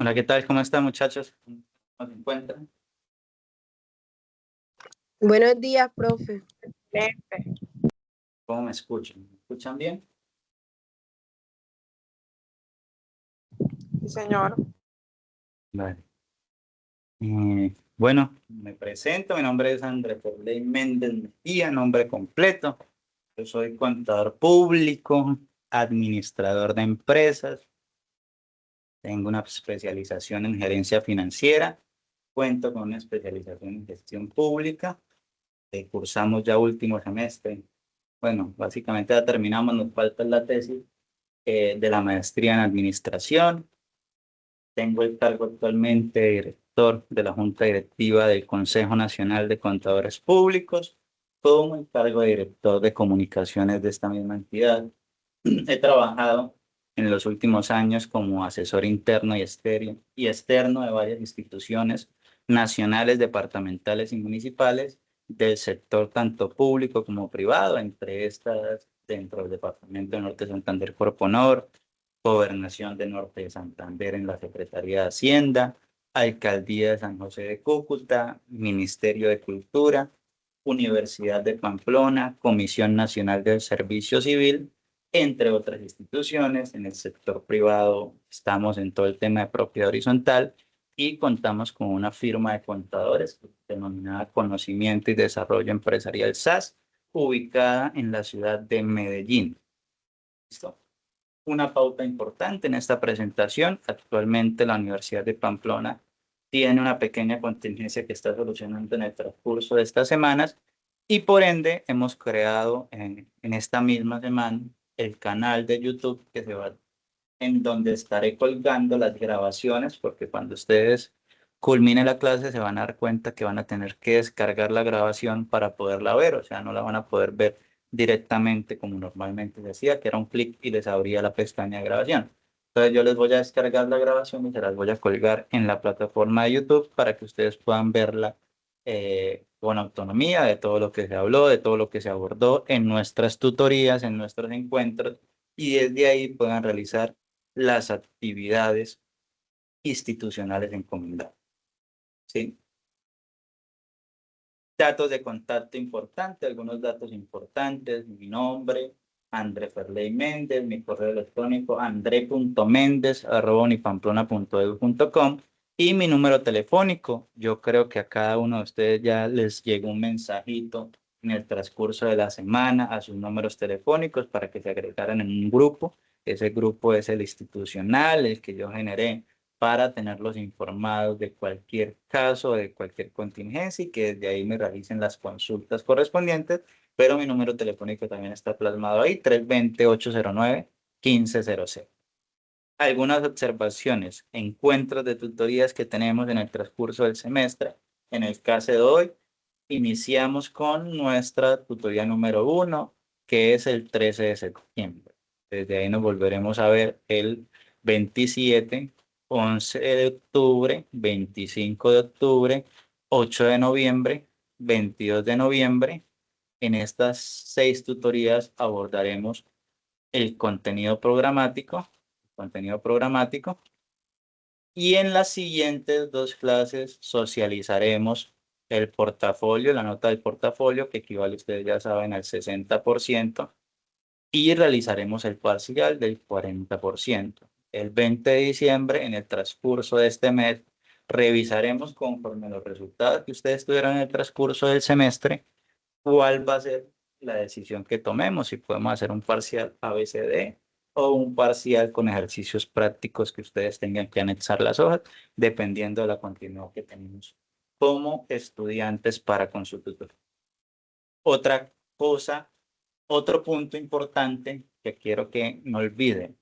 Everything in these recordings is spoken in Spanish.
Hola, ¿qué tal? ¿Cómo están, muchachos? ¿Cómo se encuentran? Buenos días, profe. ¿Cómo me escuchan? ¿Me escuchan bien? Sí, señor. Vale. Bueno, me presento. Mi nombre es André Ferley Méndez Mejía, nombre completo. Yo soy contador público, administrador de empresas. Tengo una especialización en gerencia financiera. Cuento con una especialización en gestión pública. Cursamos ya último semestre. Bueno, básicamente ya terminamos, nos falta la tesis de la maestría en administración. Tengo el cargo actualmente de director de la Junta Directiva del Consejo Nacional de Contadores Públicos, como el cargo de director de comunicaciones de esta misma entidad. He trabajado en los últimos años como asesor interno y externo de varias instituciones nacionales, departamentales y municipales del sector tanto público como privado, entre estas dentro del Departamento de Norte de Santander Corpo Nor, Gobernación de Norte de Santander en la Secretaría de Hacienda, Alcaldía de San José de Cúcuta, Ministerio de Cultura, Universidad de Pamplona, Comisión Nacional del Servicio Civil, entre otras instituciones. En el sector privado estamos en todo el tema de propiedad horizontal y contamos con una firma de contadores denominada Conocimiento y Desarrollo Empresarial SAS, ubicada en la ciudad de Medellín. ¿Listo? Una pauta importante en esta presentación. Actualmente la Universidad de Pamplona tiene una pequeña contingencia que está solucionando en el transcurso de estas semanas y por ende hemos creado en esta misma semana el canal de YouTube que se va, en donde estaré colgando las grabaciones, porque cuando ustedes culminen la clase se van a dar cuenta que van a tener que descargar la grabación para poderla ver, o sea, no la van a poder ver directamente como normalmente se hacía, que era un clic y les abría la pestaña de grabación. Entonces yo les voy a descargar la grabación y se las voy a colgar en la plataforma de YouTube para que ustedes puedan verla con autonomía de todo lo que se habló, de todo lo que se abordó en nuestras tutorías, en nuestros encuentros, y desde ahí puedan realizar las actividades institucionales encomendadas. ¿Sí? Datos de contacto importantes, algunos datos importantes: mi nombre, André Ferley Méndez, mi correo electrónico andre.mendez@unipamplona.edu.com y mi número telefónico. Yo creo que a cada uno de ustedes ya les llegó un mensajito en el transcurso de la semana a sus números telefónicos para que se agregaran en un grupo. Ese grupo es el institucional, el que yo generé para tenerlos informados de cualquier caso, de cualquier contingencia y que desde ahí me realicen las consultas correspondientes, pero mi número telefónico también está plasmado ahí, 320-809-1500. Algunas observaciones, encuentros de tutorías que tenemos en el transcurso del semestre. En el caso de hoy, iniciamos con nuestra tutoría número 1, que es el 13 de septiembre. Desde ahí nos volveremos a ver el 27, 11 de octubre, 25 de octubre, 8 de noviembre, 22 de noviembre. En estas 6 tutorías abordaremos el contenido programático, y en las siguientes 2 clases socializaremos el portafolio, la nota del portafolio, que equivale, ustedes ya saben, al 60%, y realizaremos el parcial del 40%. El 20 de diciembre, en el transcurso de este mes, revisaremos conforme a los resultados que ustedes tuvieron en el transcurso del semestre, cuál va a ser la decisión que tomemos, si podemos hacer un parcial ABCD o un parcial con ejercicios prácticos que ustedes tengan que anexar las hojas, dependiendo de la continuidad que tenemos como estudiantes para con su tutor. Otra cosa, otro punto importante que quiero que no olviden: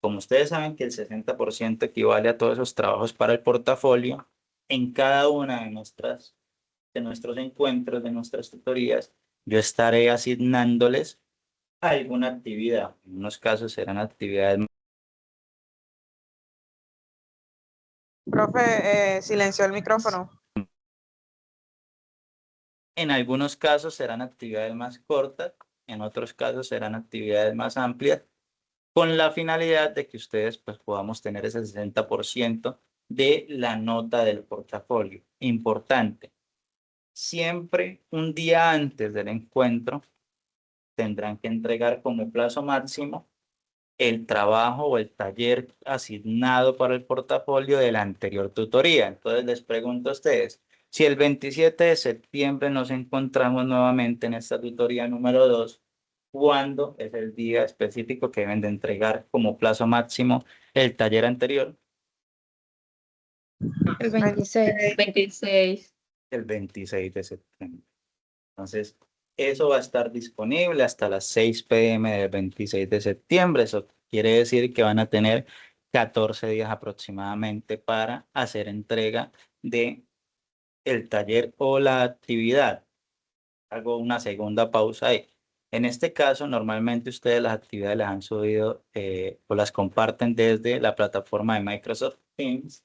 como ustedes saben que el 60% equivale a todos esos trabajos para el portafolio, en cada una de nuestros encuentros, de nuestras tutorías, yo estaré asignándoles alguna actividad. En unos casos serán actividades, Profe, silenció el micrófono. en algunos casos serán actividades más cortas, en otros casos serán actividades más amplias, con la finalidad de que ustedes pues podamos tener ese 60% de la nota del portafolio. Importante, siempre un día antes del encuentro tendrán que entregar como plazo máximo el trabajo o el taller asignado para el portafolio de la anterior tutoría. Entonces les pregunto a ustedes, si el 27 de septiembre nos encontramos nuevamente en esta tutoría número 2, ¿cuándo es el día específico que deben de entregar como plazo máximo el taller anterior? El 26. 26. El 26 de septiembre. Entonces, eso va a estar disponible hasta las 6 p.m. del 26 de septiembre. Eso quiere decir que van a tener 14 días aproximadamente para hacer entrega de el taller o la actividad. Hago una segunda pausa ahí. En este caso, normalmente ustedes las actividades las han subido o las comparten desde la plataforma de Microsoft Teams,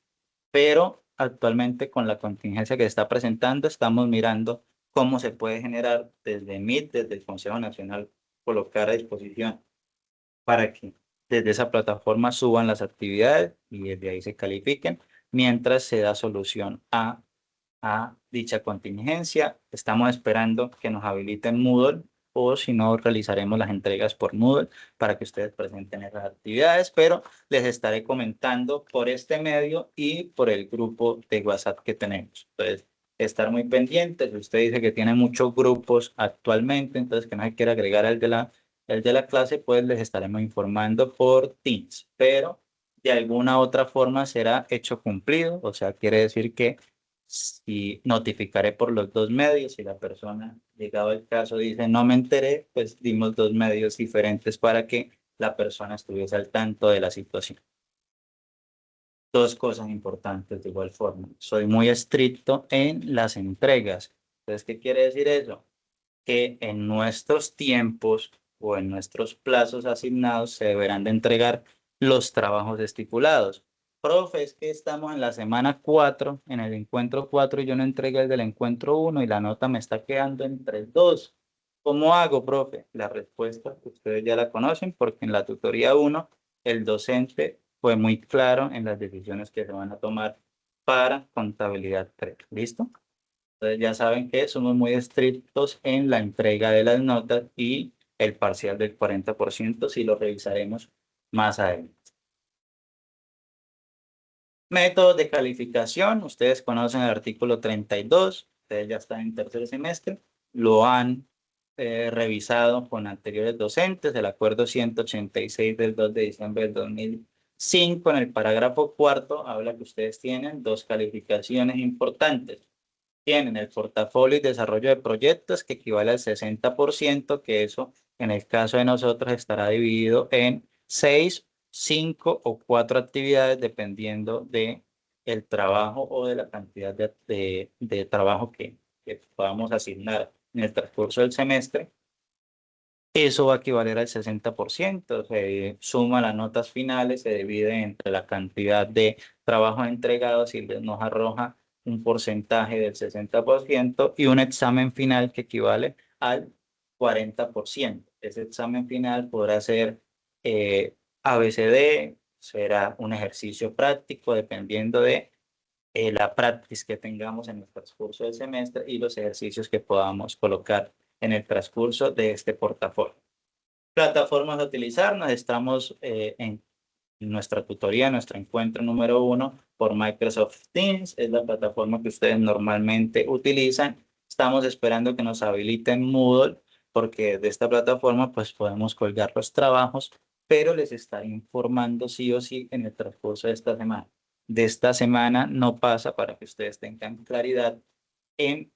pero actualmente con la contingencia que se está presentando, estamos mirando cómo se puede generar desde Meet, desde el Consejo Nacional, colocar a disposición para que desde esa plataforma suban las actividades y desde ahí se califiquen, mientras se da solución a dicha contingencia. Estamos esperando que nos habiliten Moodle o si no, realizaremos las entregas por Moodle para que ustedes presenten esas actividades, pero les estaré comentando por este medio y por el grupo de WhatsApp que tenemos. Entonces, estar muy pendientes. Usted dice que tiene muchos grupos actualmente, entonces que no se quiere agregar el de la clase, pues les estaremos informando por Teams, pero de alguna otra forma será hecho cumplido, o sea, quiere decir que si notificaré por los dos medios, si la persona, llegado el caso, dice no me enteré, pues dimos dos medios diferentes para que la persona estuviese al tanto de la situación. Dos cosas importantes de igual forma. Soy muy estricto en las entregas. Entonces, ¿qué quiere decir eso? Que en nuestros tiempos o en nuestros plazos asignados se deberán de entregar los trabajos estipulados. Profe, es que estamos en la semana 4, en el encuentro 4 y yo no entregué el del encuentro 1 y la nota me está quedando entre 2. ¿Cómo hago, profe? La respuesta ustedes ya la conocen porque en la tutoría 1 el docente fue muy claro en las decisiones que se van a tomar para contabilidad 3. ¿Listo? Entonces ya saben que somos muy estrictos en la entrega de las notas y el parcial del 40% si lo revisaremos más adelante. Métodos de calificación. Ustedes conocen el artículo 32. Ustedes ya están en tercer semestre. Lo han revisado con anteriores docentes. El acuerdo 186 del 2 de diciembre del 2005 en el parágrafo cuarto habla que ustedes tienen dos calificaciones importantes. Tienen el portafolio y desarrollo de proyectos que equivale al 60%, que eso en el caso de nosotros estará dividido en 6, 5 o 4 actividades dependiendo de el trabajo o de la cantidad de trabajo que podamos asignar en el transcurso del semestre. Eso va a equivaler al 60%, se suma las notas finales, se divide entre la cantidad de trabajos entregados y nos arroja un porcentaje del 60% y un examen final que equivale al 40%. Ese examen final podrá ser ABCD, será un ejercicio práctico dependiendo de la práctica que tengamos en el transcurso del semestre y los ejercicios que podamos colocar en el transcurso de este portafolio. Plataformas a utilizar, nos estamos en nuestra tutoría, nuestro encuentro número 1 por Microsoft Teams, es la plataforma que ustedes normalmente utilizan. Estamos esperando que nos habiliten Moodle, porque de esta plataforma pues podemos colgar los trabajos, pero les estaré informando sí o sí en el transcurso de esta semana. De esta semana no pasa para que ustedes tengan claridad en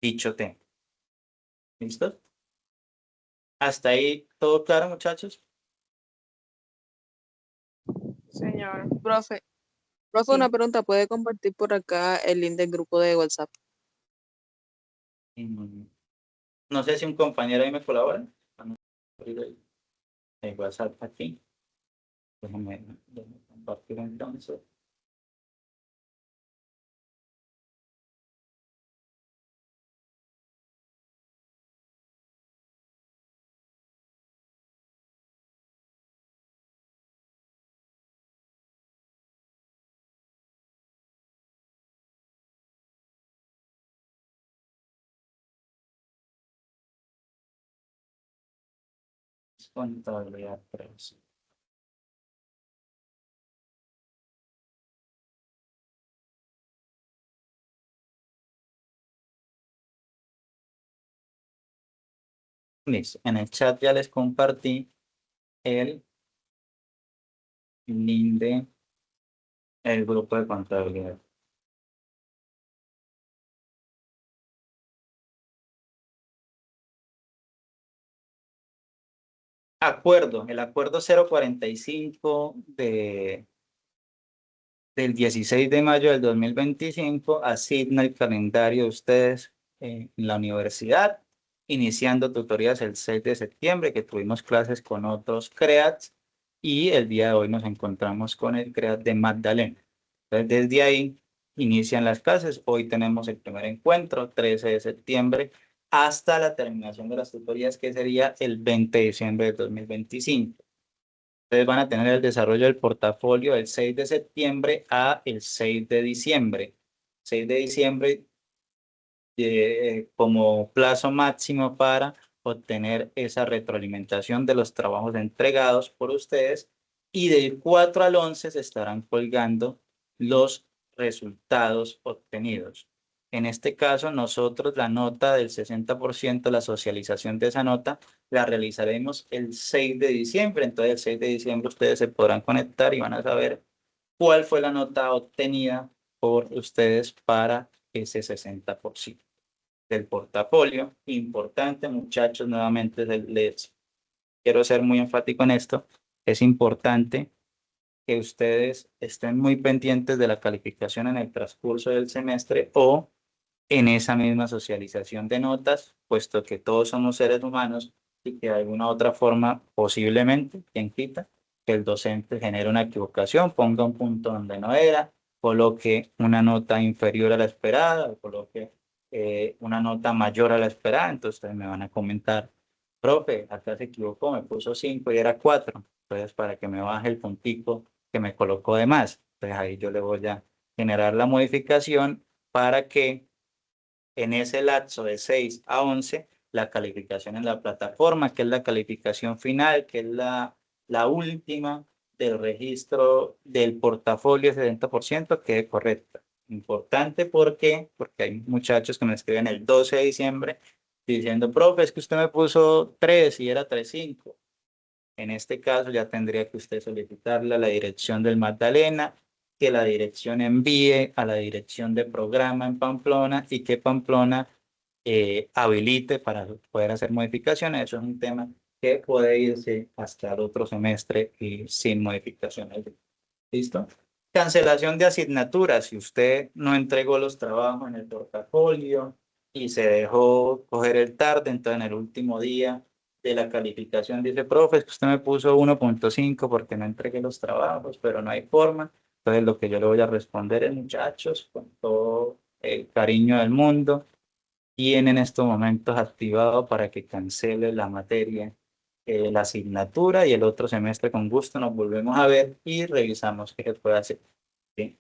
dicho tema. ¿Listo? Hasta ahí, ¿todo claro, muchachos? Señor. Profe, Sí. una pregunta, ¿puede compartir por acá el link del grupo de WhatsApp? No sé si un compañero ahí me colabora. El WhatsApp aquí. Déjame compartir entonces. Contabilidad 3. Listo. En el chat ya les compartí el link de el grupo de contabilidad. Acuerdo, el acuerdo 045 del 16 de mayo del 2025 asigna el calendario de ustedes en la universidad, iniciando tutorías el 6 de septiembre, que tuvimos clases con otros CREATs, y el día de hoy nos encontramos con el CREAT de Magdalena. Entonces, desde ahí inician las clases. Hoy tenemos el primer encuentro, 13 de septiembre, hasta la terminación de las tutorías, que sería el 20 de diciembre de 2025. Ustedes van a tener el desarrollo del portafolio del 6 de septiembre a el 6 de diciembre. 6 de diciembre como plazo máximo para obtener esa retroalimentación de los trabajos entregados por ustedes, y del 4 al 11 se estarán colgando los resultados obtenidos. En este caso, nosotros la nota del 60%, la socialización de esa nota, la realizaremos el 6 de diciembre. Entonces, el 6 de diciembre ustedes se podrán conectar y van a saber cuál fue la nota obtenida por ustedes para ese 60% del portafolio. Importante, muchachos, nuevamente les quiero ser muy enfático en esto. Es importante que ustedes estén muy pendientes de la calificación en el transcurso del semestre o en esa misma socialización de notas, puesto que todos somos seres humanos y que de alguna u otra forma, posiblemente, quien quita, que el docente genere una equivocación, ponga un punto donde no era, coloque una nota inferior a la esperada, o coloque una nota mayor a la esperada. Entonces ustedes me van a comentar, profe, acá se equivocó, me puso 5 y era 4. Entonces, para que me baje el puntico que me colocó de más, entonces ahí yo le voy a generar la modificación para que en ese lapso de 6 a 11, la calificación en la plataforma, que es la calificación final, que es la última del registro del portafolio 70%, quede correcta. Importante porque hay muchachos que me escriben el 12 de diciembre diciendo, profe, es que usted me puso 3 y era 3.5. En este caso ya tendría que usted solicitarle a la dirección del Magdalena, que la dirección envíe a la dirección de programa en Pamplona y que Pamplona habilite para poder hacer modificaciones. Eso es un tema que puede irse hasta el otro semestre y sin modificaciones. ¿Listo? Cancelación de asignaturas. Si usted no entregó los trabajos en el portafolio y se dejó coger el tarde, entonces en el último día de la calificación dice, profe, es que usted me puso 1.5 porque no entregué los trabajos, pero no hay forma. Entonces lo que yo le voy a responder es, muchachos, con todo el cariño del mundo, tiene en estos momentos activado para que cancele la materia, la asignatura, y el otro semestre con gusto nos volvemos a ver y revisamos qué se puede hacer. ¿Sí?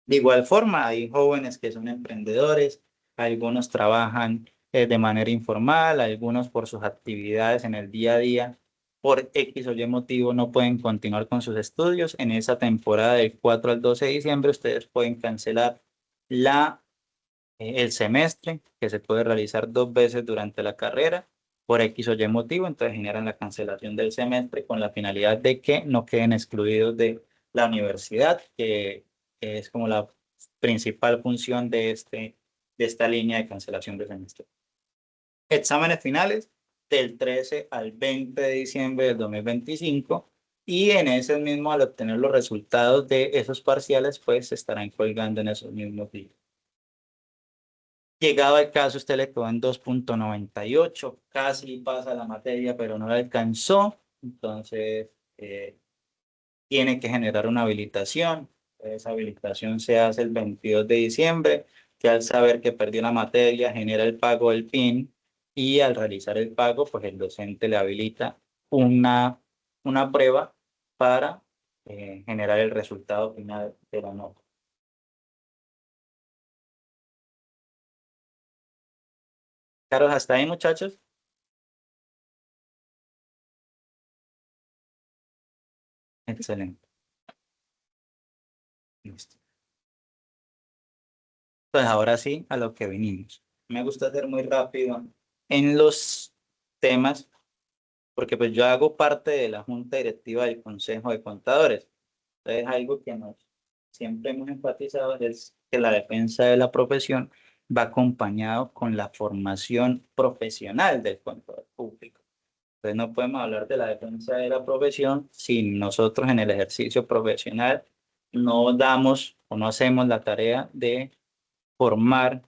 De igual forma, hay jóvenes que son emprendedores, algunos trabajan de manera informal, algunos por sus actividades en el día a día, por X o Y motivo no pueden continuar con sus estudios. En esa temporada del 4 al 12 de diciembre ustedes pueden cancelar el semestre, que se puede realizar 2 veces durante la carrera por X o Y motivo. Entonces generan la cancelación del semestre con la finalidad de que no queden excluidos de la universidad, que es como la principal función de esta línea de cancelación de semestre. Exámenes finales del 13 al 20 de diciembre del 2025, y en ese mismo, al obtener los resultados de esos parciales, pues se estarán colgando en esos mismos días. Llegado al caso, usted le quedó en 2.98, casi pasa la materia, pero no la alcanzó. Entonces, tiene que generar una habilitación. Esa habilitación se hace el 22 de diciembre, que al saber que perdió la materia, genera el pago del PIN, y al realizar el pago, pues el docente le habilita una prueba para generar el resultado final de la nota. Claro, hasta ahí, muchachos. Excelente. Listo. Pues ahora sí, a lo que vinimos. Me gusta ser muy rápido en los temas, porque pues yo hago parte de la Junta Directiva del Consejo de Contadores. Entonces, algo que nos siempre hemos enfatizado es que la defensa de la profesión va acompañado con la formación profesional del contador público. Entonces, no podemos hablar de la defensa de la profesión si nosotros en el ejercicio profesional no damos o no hacemos la tarea de formar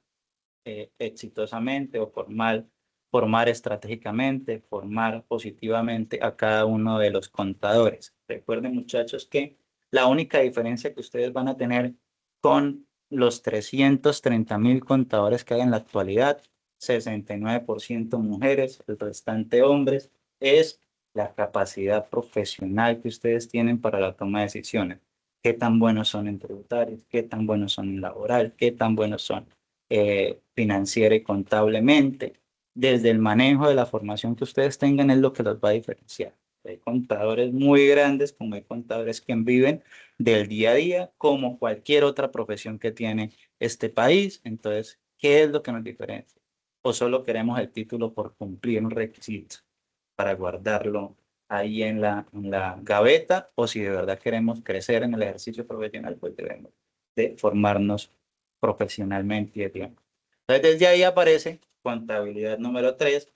exitosamente o formar estratégicamente, formar positivamente a cada uno de los contadores. Recuerden, muchachos, que la única diferencia que ustedes van a tener con los 330.000 contadores que hay en la actualidad, 69% mujeres, el restante hombres, es la capacidad profesional que ustedes tienen para la toma de decisiones. Qué tan buenos son en tributarios, qué tan buenos son en laboral, qué tan buenos son financiera y contablemente. Desde el manejo de la formación que ustedes tengan es lo que los va a diferenciar. Hay contadores muy grandes, como hay contadores que viven del día a día, como cualquier otra profesión que tiene este país. Entonces, ¿qué es lo que nos diferencia? ¿O solo queremos el título por cumplir un requisito para guardarlo ahí en la gaveta? O si de verdad queremos crecer en el ejercicio profesional, pues debemos de formarnos profesionalmente y de tiempo. Entonces, desde ahí aparece contabilidad número 3,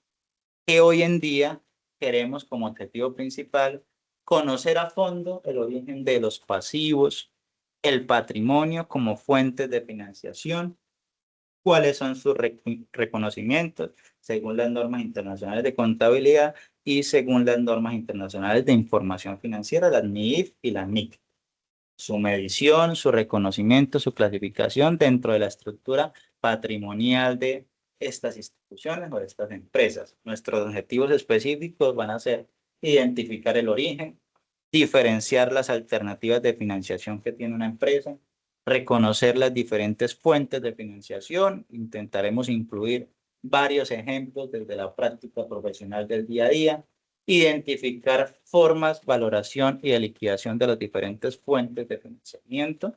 que hoy en día queremos como objetivo principal conocer a fondo el origen de los pasivos, el patrimonio como fuentes de financiación, cuáles son sus reconocimientos según las normas internacionales de contabilidad y según las normas internacionales de información financiera, las NIF y las NIC. Su medición, su reconocimiento, su clasificación dentro de la estructura patrimonial de estas instituciones o de estas empresas. Nuestros objetivos específicos van a ser identificar el origen, diferenciar las alternativas de financiación que tiene una empresa, reconocer las diferentes fuentes de financiación. Intentaremos incluir varios ejemplos desde la práctica profesional del día a día, identificar formas, valoración y de liquidación de las diferentes fuentes de financiamiento,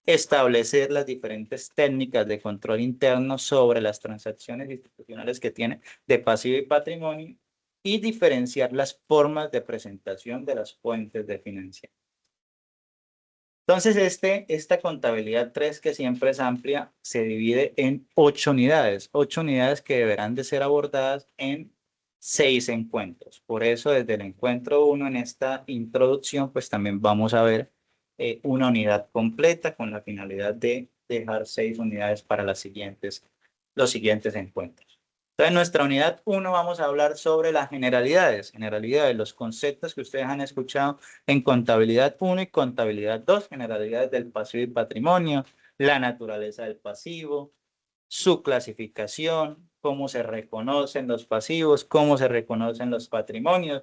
establecer las diferentes técnicas de control interno sobre las transacciones institucionales que tiene de pasivo y patrimonio y diferenciar las formas de presentación de las fuentes de financiación. Entonces, esta contabilidad 3, que siempre es amplia, se divide en 8 unidades que deberán de ser abordadas en 6 encuentros. Por eso, desde el encuentro 1 en esta introducción, pues también vamos a ver una unidad completa con la finalidad de dejar 6 unidades para los siguientes encuentros. Entonces, en nuestra unidad 1 vamos a hablar sobre las generalidades, los conceptos que ustedes han escuchado en contabilidad 1 y contabilidad 2, generalidades del pasivo y patrimonio, la naturaleza del pasivo, su clasificación, cómo se reconocen los pasivos, cómo se reconocen los patrimonios.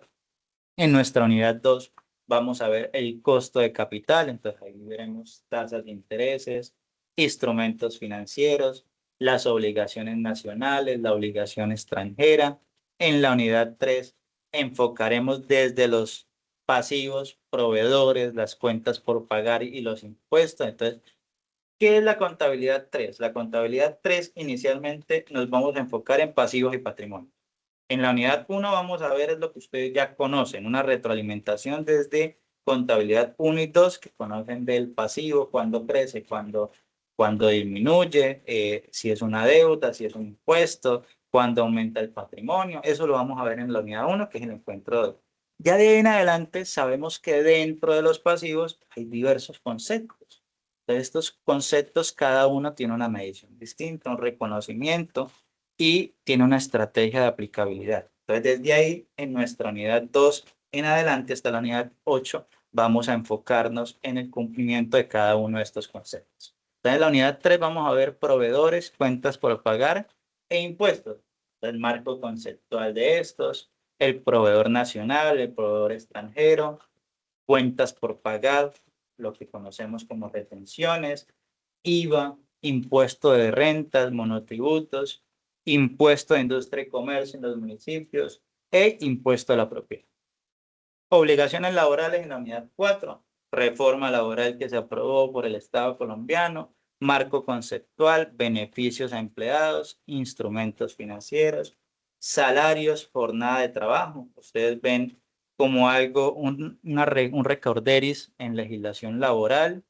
En nuestra unidad 2 vamos a ver el costo de capital, entonces ahí veremos tasas de intereses, instrumentos financieros, las obligaciones nacionales, la obligación extranjera. En la unidad 3 enfocaremos desde los pasivos, proveedores, las cuentas por pagar y los impuestos. Entonces, ¿qué es la contabilidad 3? La contabilidad 3 inicialmente nos vamos a enfocar en pasivos y patrimonio. En la unidad 1 vamos a ver lo que ustedes ya conocen, una retroalimentación desde contabilidad 1 y 2, que conocen del pasivo, cuándo crece, cuándo disminuye, si es una deuda, si es un impuesto, cuándo aumenta el patrimonio. Eso lo vamos a ver en la unidad 1, que es el encuentro 2. Ya de ahí en adelante sabemos que dentro de los pasivos hay diversos conceptos. Entonces, estos conceptos, cada uno tiene una medición distinta, un reconocimiento y tiene una estrategia de aplicabilidad. Entonces, desde ahí, en nuestra unidad 2 en adelante hasta la unidad 8, vamos a enfocarnos en el cumplimiento de cada uno de estos conceptos. Entonces, en la unidad 3 vamos a ver proveedores, cuentas por pagar e impuestos. El marco conceptual de estos, el proveedor nacional, el proveedor extranjero, cuentas por pagar, lo que conocemos como retenciones, IVA, impuesto de rentas, monotributos, impuesto de industria y comercio en los municipios e impuesto a la propiedad. Obligaciones laborales en la unidad 4, reforma laboral que se aprobó por el Estado colombiano, marco conceptual, beneficios a empleados, instrumentos financieros, salarios, jornada de trabajo. Ustedes ven como algo, un recorderis en legislación laboral,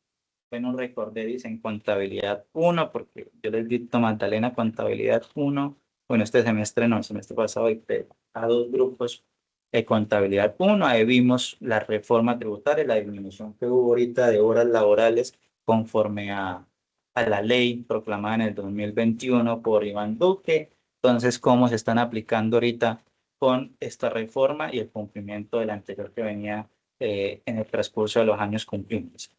ven un recorderis en contabilidad 1, porque yo les dicto Magdalena contabilidad 1, bueno, este semestre no, el semestre pasado dicté a 2 grupos de contabilidad 1, ahí vimos la reforma tributaria, la disminución que hubo ahorita de horas laborales conforme a la ley proclamada en el 2021 por Iván Duque. Entonces, cómo se están aplicando ahorita con esta reforma y el cumplimiento de la anterior que venía en el transcurso de los años cumplidos.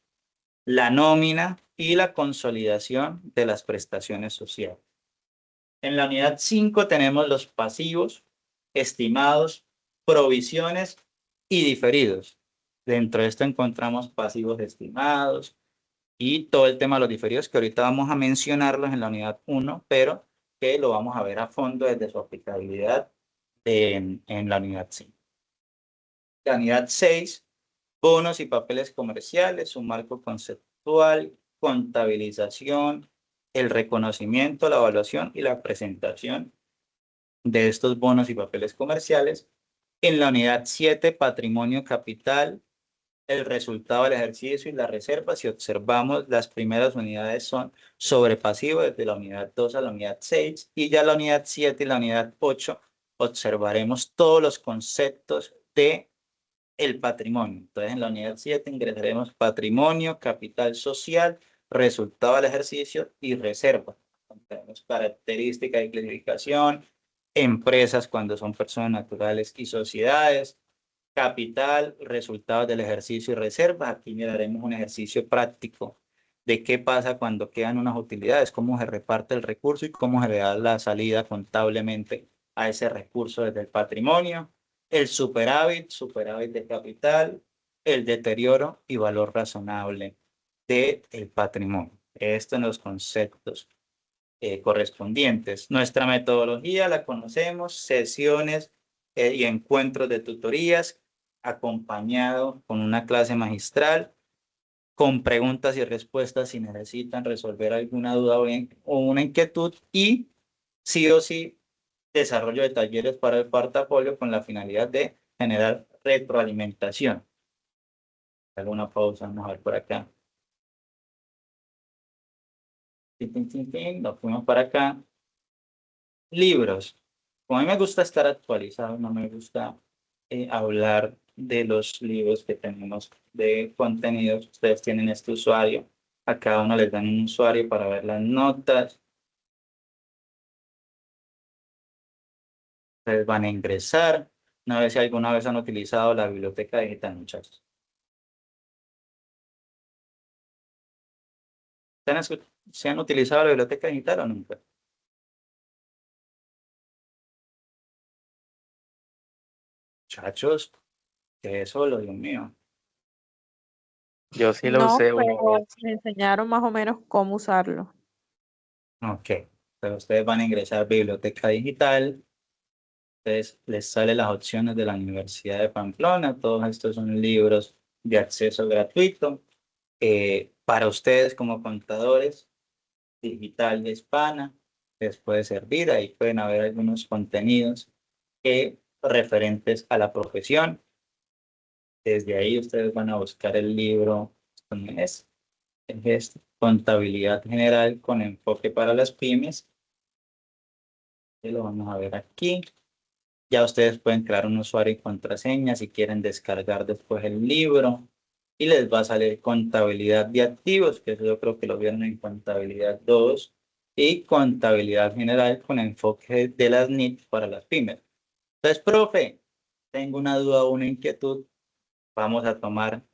La nómina y la consolidación de las prestaciones sociales. En la unidad 5 tenemos los pasivos, estimados, provisiones y diferidos. Dentro de esto encontramos pasivos estimados y todo el tema de los diferidos que ahorita vamos a mencionarlos en la unidad 1, pero que lo vamos a ver a fondo desde su aplicabilidad en la unidad 5. La unidad 6, bonos y papeles comerciales, un marco conceptual, contabilización, el reconocimiento, la evaluación y la presentación de estos bonos y papeles comerciales. En la unidad 7, patrimonio capital, el resultado del ejercicio y la reserva. Si observamos, las primeras unidades son sobre pasivo desde la unidad 2 a la unidad 6 y ya la unidad 7 y la unidad 8 observaremos todos los conceptos de el patrimonio. Entonces, en la unidad 7 ingresaremos patrimonio, capital social, resultado del ejercicio y reserva. Tenemos características de clasificación, empresas cuando son personas naturales y sociedades, capital, resultados del ejercicio y reserva. Aquí miraremos un ejercicio práctico de qué pasa cuando quedan unas utilidades, cómo se reparte el recurso y cómo se le da la salida contablemente a ese recurso desde el patrimonio, el superávit, superávit de capital, el deterioro y valor razonable del patrimonio. Estos son los conceptos correspondientes. Nuestra metodología la conocemos, sesiones y encuentros de tutorías, acompañado con una clase magistral, con preguntas y respuestas si necesitan resolver alguna duda o una inquietud y sí o sí desarrollo de talleres para el portafolio con la finalidad de generar retroalimentación. Alguna pausa, vamos a ver por acá. Nos fuimos para acá. Libros. Como a mí me gusta estar actualizado, no me gusta hablar de los libros que tenemos de contenidos. Ustedes tienen este usuario. A cada uno les dan un usuario para ver las notas. Ustedes van a ingresar. No sé si alguna vez han utilizado la biblioteca digital, muchachos. ¿Se han utilizado la biblioteca digital o nunca? Muchachos, que es solo, Dios mío. Yo sí lo No, usé una pero vez. me enseñaron más o menos cómo usarlo. Ok. Pero ustedes van a ingresar a biblioteca digital. Entonces les sale las opciones de la Universidad de Pamplona. Todos estos son libros de acceso gratuito. Para ustedes como contadores, digital y hispana, les puede servir. Ahí pueden haber algunos contenidos referentes a la profesión. Desde ahí ustedes van a buscar el libro. ¿Dónde es? Es Contabilidad General con enfoque para las pymes. Y lo vamos a ver aquí. Ya ustedes pueden crear un usuario y contraseña si quieren descargar después el libro. Y les va a salir contabilidad de activos, que eso yo creo que lo vieron en contabilidad 2. Y contabilidad general con enfoque de las NIC para las pymes. Entonces, profe, tengo una duda o una inquietud. Vamos a tomar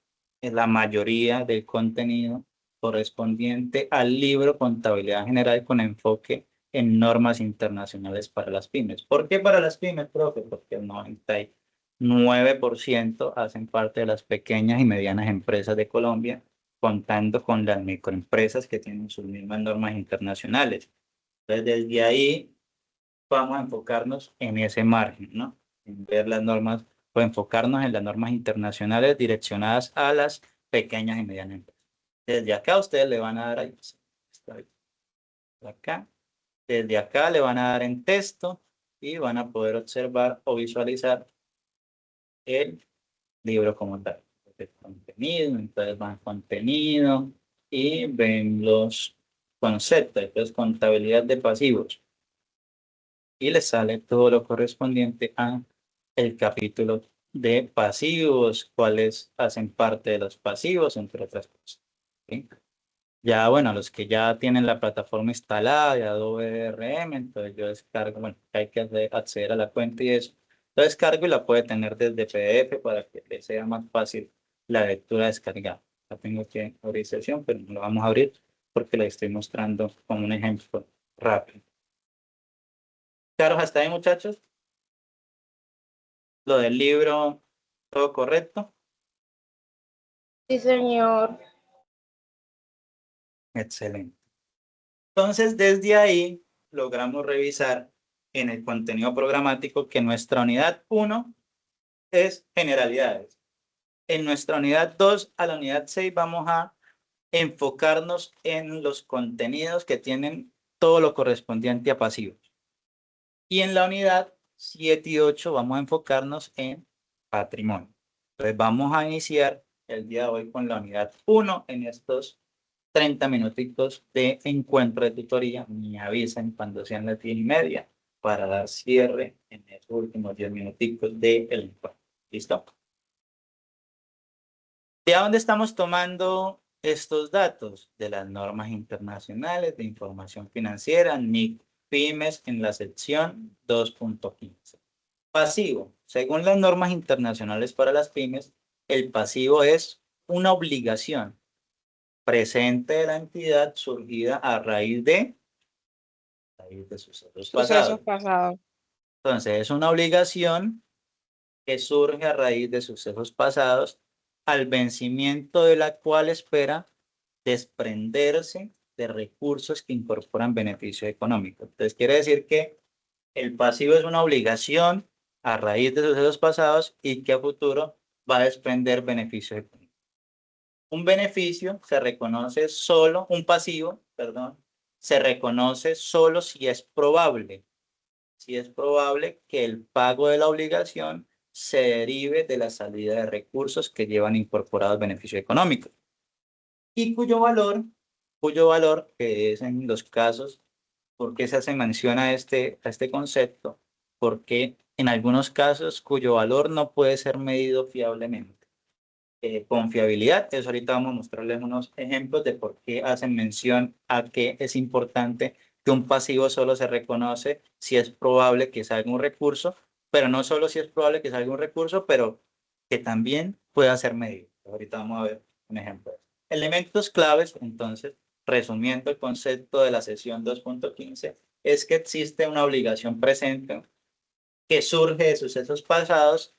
la mayoría del contenido correspondiente al libro Contabilidad General con enfoque en normas internacionales para las pymes. ¿Por qué para las pymes, profe? Porque el 99% hacen parte de las pequeñas y medianas empresas de Colombia, contando con las microempresas que tienen sus mismas normas internacionales. Entonces, desde ahí vamos a enfocarnos en ese margen, ¿no? En ver las normas o enfocarnos en las normas internacionales direccionadas a las pequeñas y medianas empresas. Desde acá ustedes le van a dar ahí, está ahí, acá. Desde acá le van a dar en texto y van a poder observar o visualizar el libro como tal. El contenido, entonces van contenido y ven los conceptos, entonces contabilidad de pasivos. Y les sale todo lo correspondiente a el capítulo de pasivos, cuáles hacen parte de los pasivos, entre otras cosas. ¿Sí? Ya, bueno, los que ya tienen la plataforma instalada de Adobe RM, entonces yo descargo, bueno, hay que acceder a la cuenta y eso. Lo descargo y la puede tener desde PDF para que le sea más fácil la lectura descargada. La tengo que abrir sesión, pero no la vamos a abrir porque la estoy mostrando como un ejemplo rápido. ¿Claro hasta ahí, muchachos? Lo del libro, ¿todo correcto? Sí, señor. Excelente. Entonces, desde ahí logramos revisar en el contenido programático que nuestra unidad 1 es generalidades. En nuestra unidad 2 a la unidad 6 vamos a enfocarnos en los contenidos que tienen todo lo correspondiente a pasivos. Y en la unidad 7 y 8 vamos a enfocarnos en patrimonio. Entonces vamos a iniciar el día de hoy con la unidad 1 en estos 30 minutitos de encuentro de tutoría. Me avisan cuando sean las 10:30 para dar cierre en estos últimos 10 minuticos del encuentro. ¿Listo? ¿De dónde estamos tomando estos datos? De las normas internacionales de información financiera, NIC Pymes, en la sección 2.15. Pasivo. Según las normas internacionales para las pymes, el pasivo es una obligación presente de la entidad surgida a raíz de sucesos pasados. Pasados. Entonces, es una obligación que surge a raíz de sucesos pasados, al vencimiento de la cual espera desprenderse de recursos que incorporan beneficio económico. Entonces, quiere decir que el pasivo es una obligación a raíz de sucesos pasados y que a futuro va a desprender beneficios económicos. Un beneficio se reconoce solo, un pasivo, perdón, se reconoce solo si es probable que el pago de la obligación se derive de la salida de recursos que llevan incorporados beneficios económicos y cuyo valor, que es en los casos, ¿por qué se hace mención a este concepto? Porque en algunos casos cuyo valor no puede ser medido fiablemente. Con fiabilidad, eso ahorita vamos a mostrarles unos ejemplos de por qué hacen mención a que es importante que un pasivo solo se reconoce si es probable que salga un recurso, pero no solo si es probable que salga un recurso, pero que también pueda ser medido. Ahorita vamos a ver un ejemplo. Elementos claves, entonces, resumiendo el concepto de la sesión 2.15, es que existe una obligación presente que surge de sucesos pasados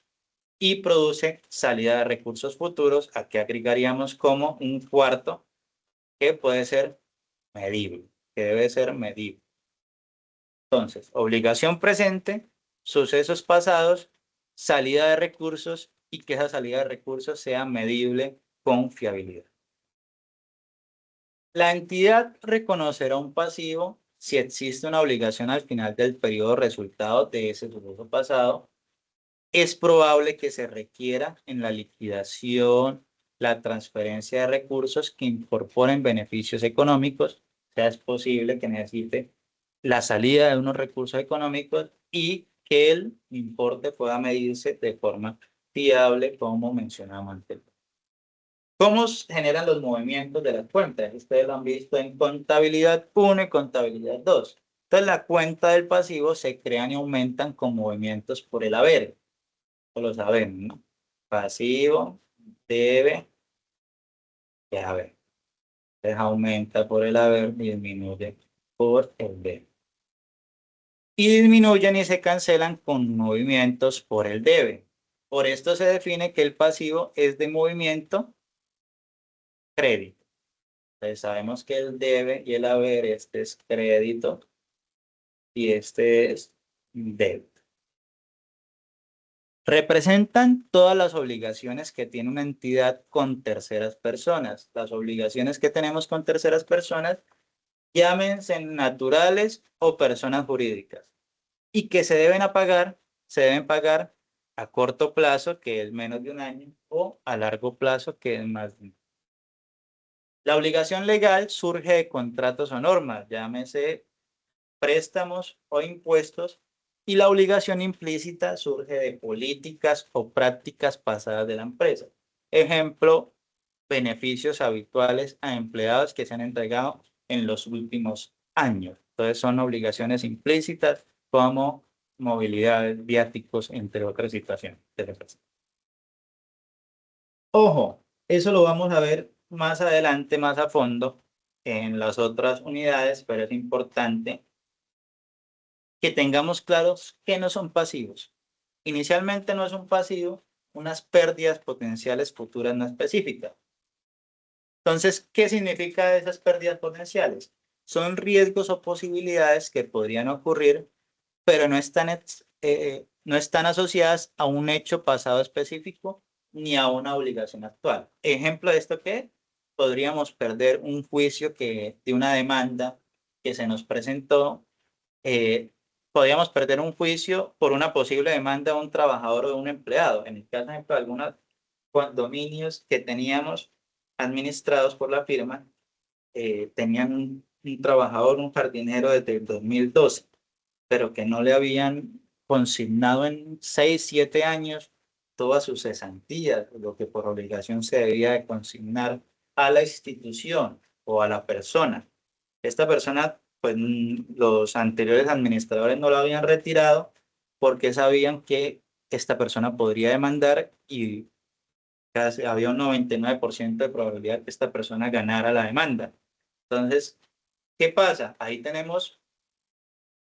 y produce salida de recursos futuros, a que agregaríamos como un cuarto que puede ser medible, que debe ser medible. Entonces, obligación presente, sucesos pasados, salida de recursos y que esa salida de recursos sea medible con fiabilidad. La entidad reconocerá un pasivo si existe una obligación al final del periodo resultado de ese suceso pasado. Es probable que se requiera en la liquidación la transferencia de recursos que incorporen beneficios económicos. O sea, es posible que necesite la salida de unos recursos económicos y que el importe pueda medirse de forma fiable, como mencionamos anteriormente. ¿Cómo generan los movimientos de las cuentas? Ustedes lo han visto en contabilidad 1 y contabilidad 2. Entonces, la cuenta del pasivo se crean y aumentan con movimientos por el haber. Lo saben, ¿no? Pasivo, debe y haber. Entonces, aumenta por el haber y disminuye por el debe. Y disminuyen y se cancelan con movimientos por el debe. Por esto se define que el pasivo es de movimiento crédito. Entonces sabemos que el debe y el haber, este es crédito y este es débito. Representan todas las obligaciones que tiene una entidad con terceras personas. Las obligaciones que tenemos con terceras personas, llámense naturales o personas jurídicas, y que se deben pagar a corto plazo, que es menos de un año, o a largo plazo, que es más de un año. La obligación legal surge de contratos o normas, llámese préstamos o impuestos, y la obligación implícita surge de políticas o prácticas pasadas de la empresa. Ejemplo, beneficios habituales a empleados que se han entregado en los últimos años. Entonces son obligaciones implícitas como movilidad, viáticos, entre otras situaciones de la empresa. Ojo, eso lo vamos a ver más adelante, más a fondo, en las otras unidades, pero es importante que tengamos claros que no son pasivos. Inicialmente no es un pasivo, unas pérdidas potenciales futuras no específicas. Entonces, ¿qué significa esas pérdidas potenciales? Son riesgos o posibilidades que podrían ocurrir, pero no están asociadas a un hecho pasado específico ni a una obligación actual. Ejemplo de esto que podríamos perder un juicio de una demanda que se nos presentó. Podríamos perder un juicio por una posible demanda de un trabajador o de un empleado. En el caso, por ejemplo, de algunos condominios que teníamos administrados por la firma, tenían un trabajador, un jardinero desde el 2012, pero que no le habían consignado en 6, 7 años todas sus cesantías, lo que por obligación se debía de consignar a la institución o a la persona. Esta persona, pues los anteriores administradores no lo habían retirado porque sabían que esta persona podría demandar y casi había un 99% de probabilidad que esta persona ganara la demanda. Entonces, ¿qué pasa? Ahí tenemos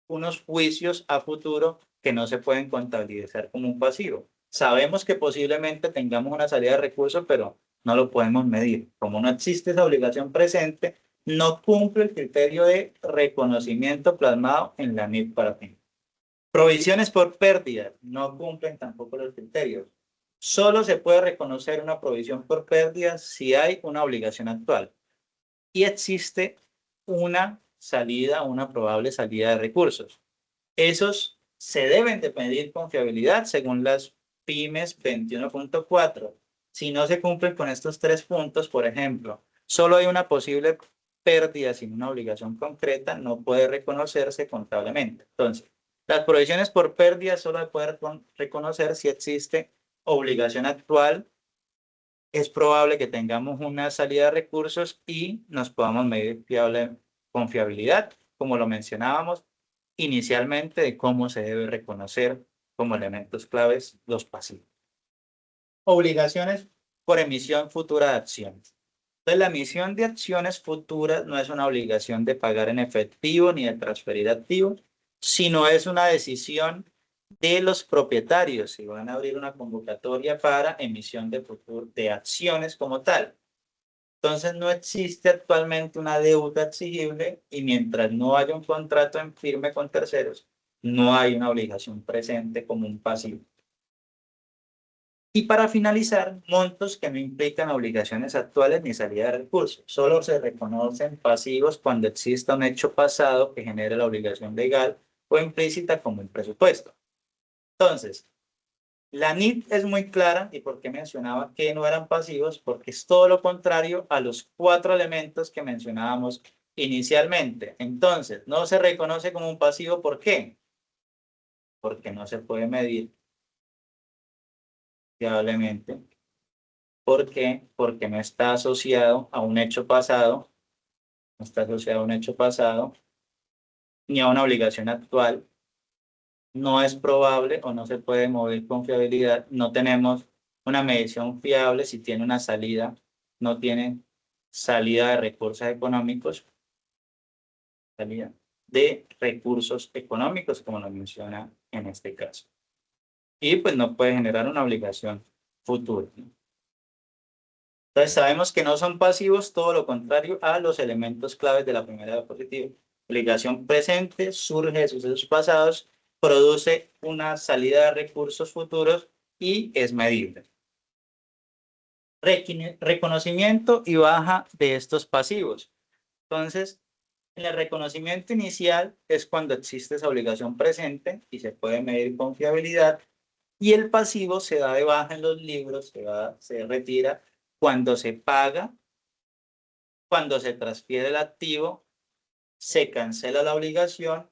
unos juicios a futuro que no se pueden contabilizar como un pasivo. Sabemos que posiblemente tengamos una salida de recursos, pero no lo podemos medir. Como no existe esa obligación presente, no cumple el criterio de reconocimiento plasmado en la NIF para fin. Provisiones por pérdida no cumplen tampoco los criterios. Solo se puede reconocer una provisión por pérdida si hay una obligación actual y existe una salida, una probable salida de recursos. Esos se deben de pedir con fiabilidad según las pymes 21.4. Si no se cumplen con estos 3 puntos, por ejemplo, solo hay una posible pérdida sin una obligación concreta, no puede reconocerse contablemente. Entonces, las provisiones por pérdida solo se puede reconocer si existe obligación actual. Es probable que tengamos una salida de recursos y nos podamos medir con fiabilidad, como lo mencionábamos inicialmente, de cómo se debe reconocer como elementos claves los pasivos. Obligaciones por emisión futura de acciones. Entonces, la emisión de acciones futuras no es una obligación de pagar en efectivo ni de transferir activos, sino es una decisión de los propietarios si van a abrir una convocatoria para emisión de acciones como tal. Entonces no existe actualmente una deuda exigible y mientras no haya un contrato en firme con terceros, no hay una obligación presente como un pasivo. Y para finalizar, montos que no implican obligaciones actuales ni salida de recursos. Solo se reconocen pasivos cuando exista un hecho pasado que genere la obligación legal o implícita como el presupuesto. Entonces, la NIF es muy clara. ¿Y por qué mencionaba que no eran pasivos? Porque es todo lo contrario a los 4 elementos que mencionábamos inicialmente. Entonces, no se reconoce como un pasivo. ¿Por qué? Porque no se puede medir fiablemente. ¿Por qué? Porque no está asociado a un hecho pasado, no está asociado a un hecho pasado, ni a una obligación actual. No es probable o no se puede mover con fiabilidad. No tenemos una medición fiable si tiene una salida, no tiene salida de recursos económicos, salida de recursos económicos, como lo menciona en este caso. Y pues no puede generar una obligación futura, ¿no? Entonces sabemos que no son pasivos, todo lo contrario a los elementos claves de la primera diapositiva. Obligación presente surge de sucesos pasados, produce una salida de recursos futuros y es medible. Reconocimiento y baja de estos pasivos. Entonces, en el reconocimiento inicial es cuando existe esa obligación presente y se puede medir con fiabilidad, y el pasivo se da de baja en los libros, se retira cuando se paga, cuando se transfiere el activo, se cancela la obligación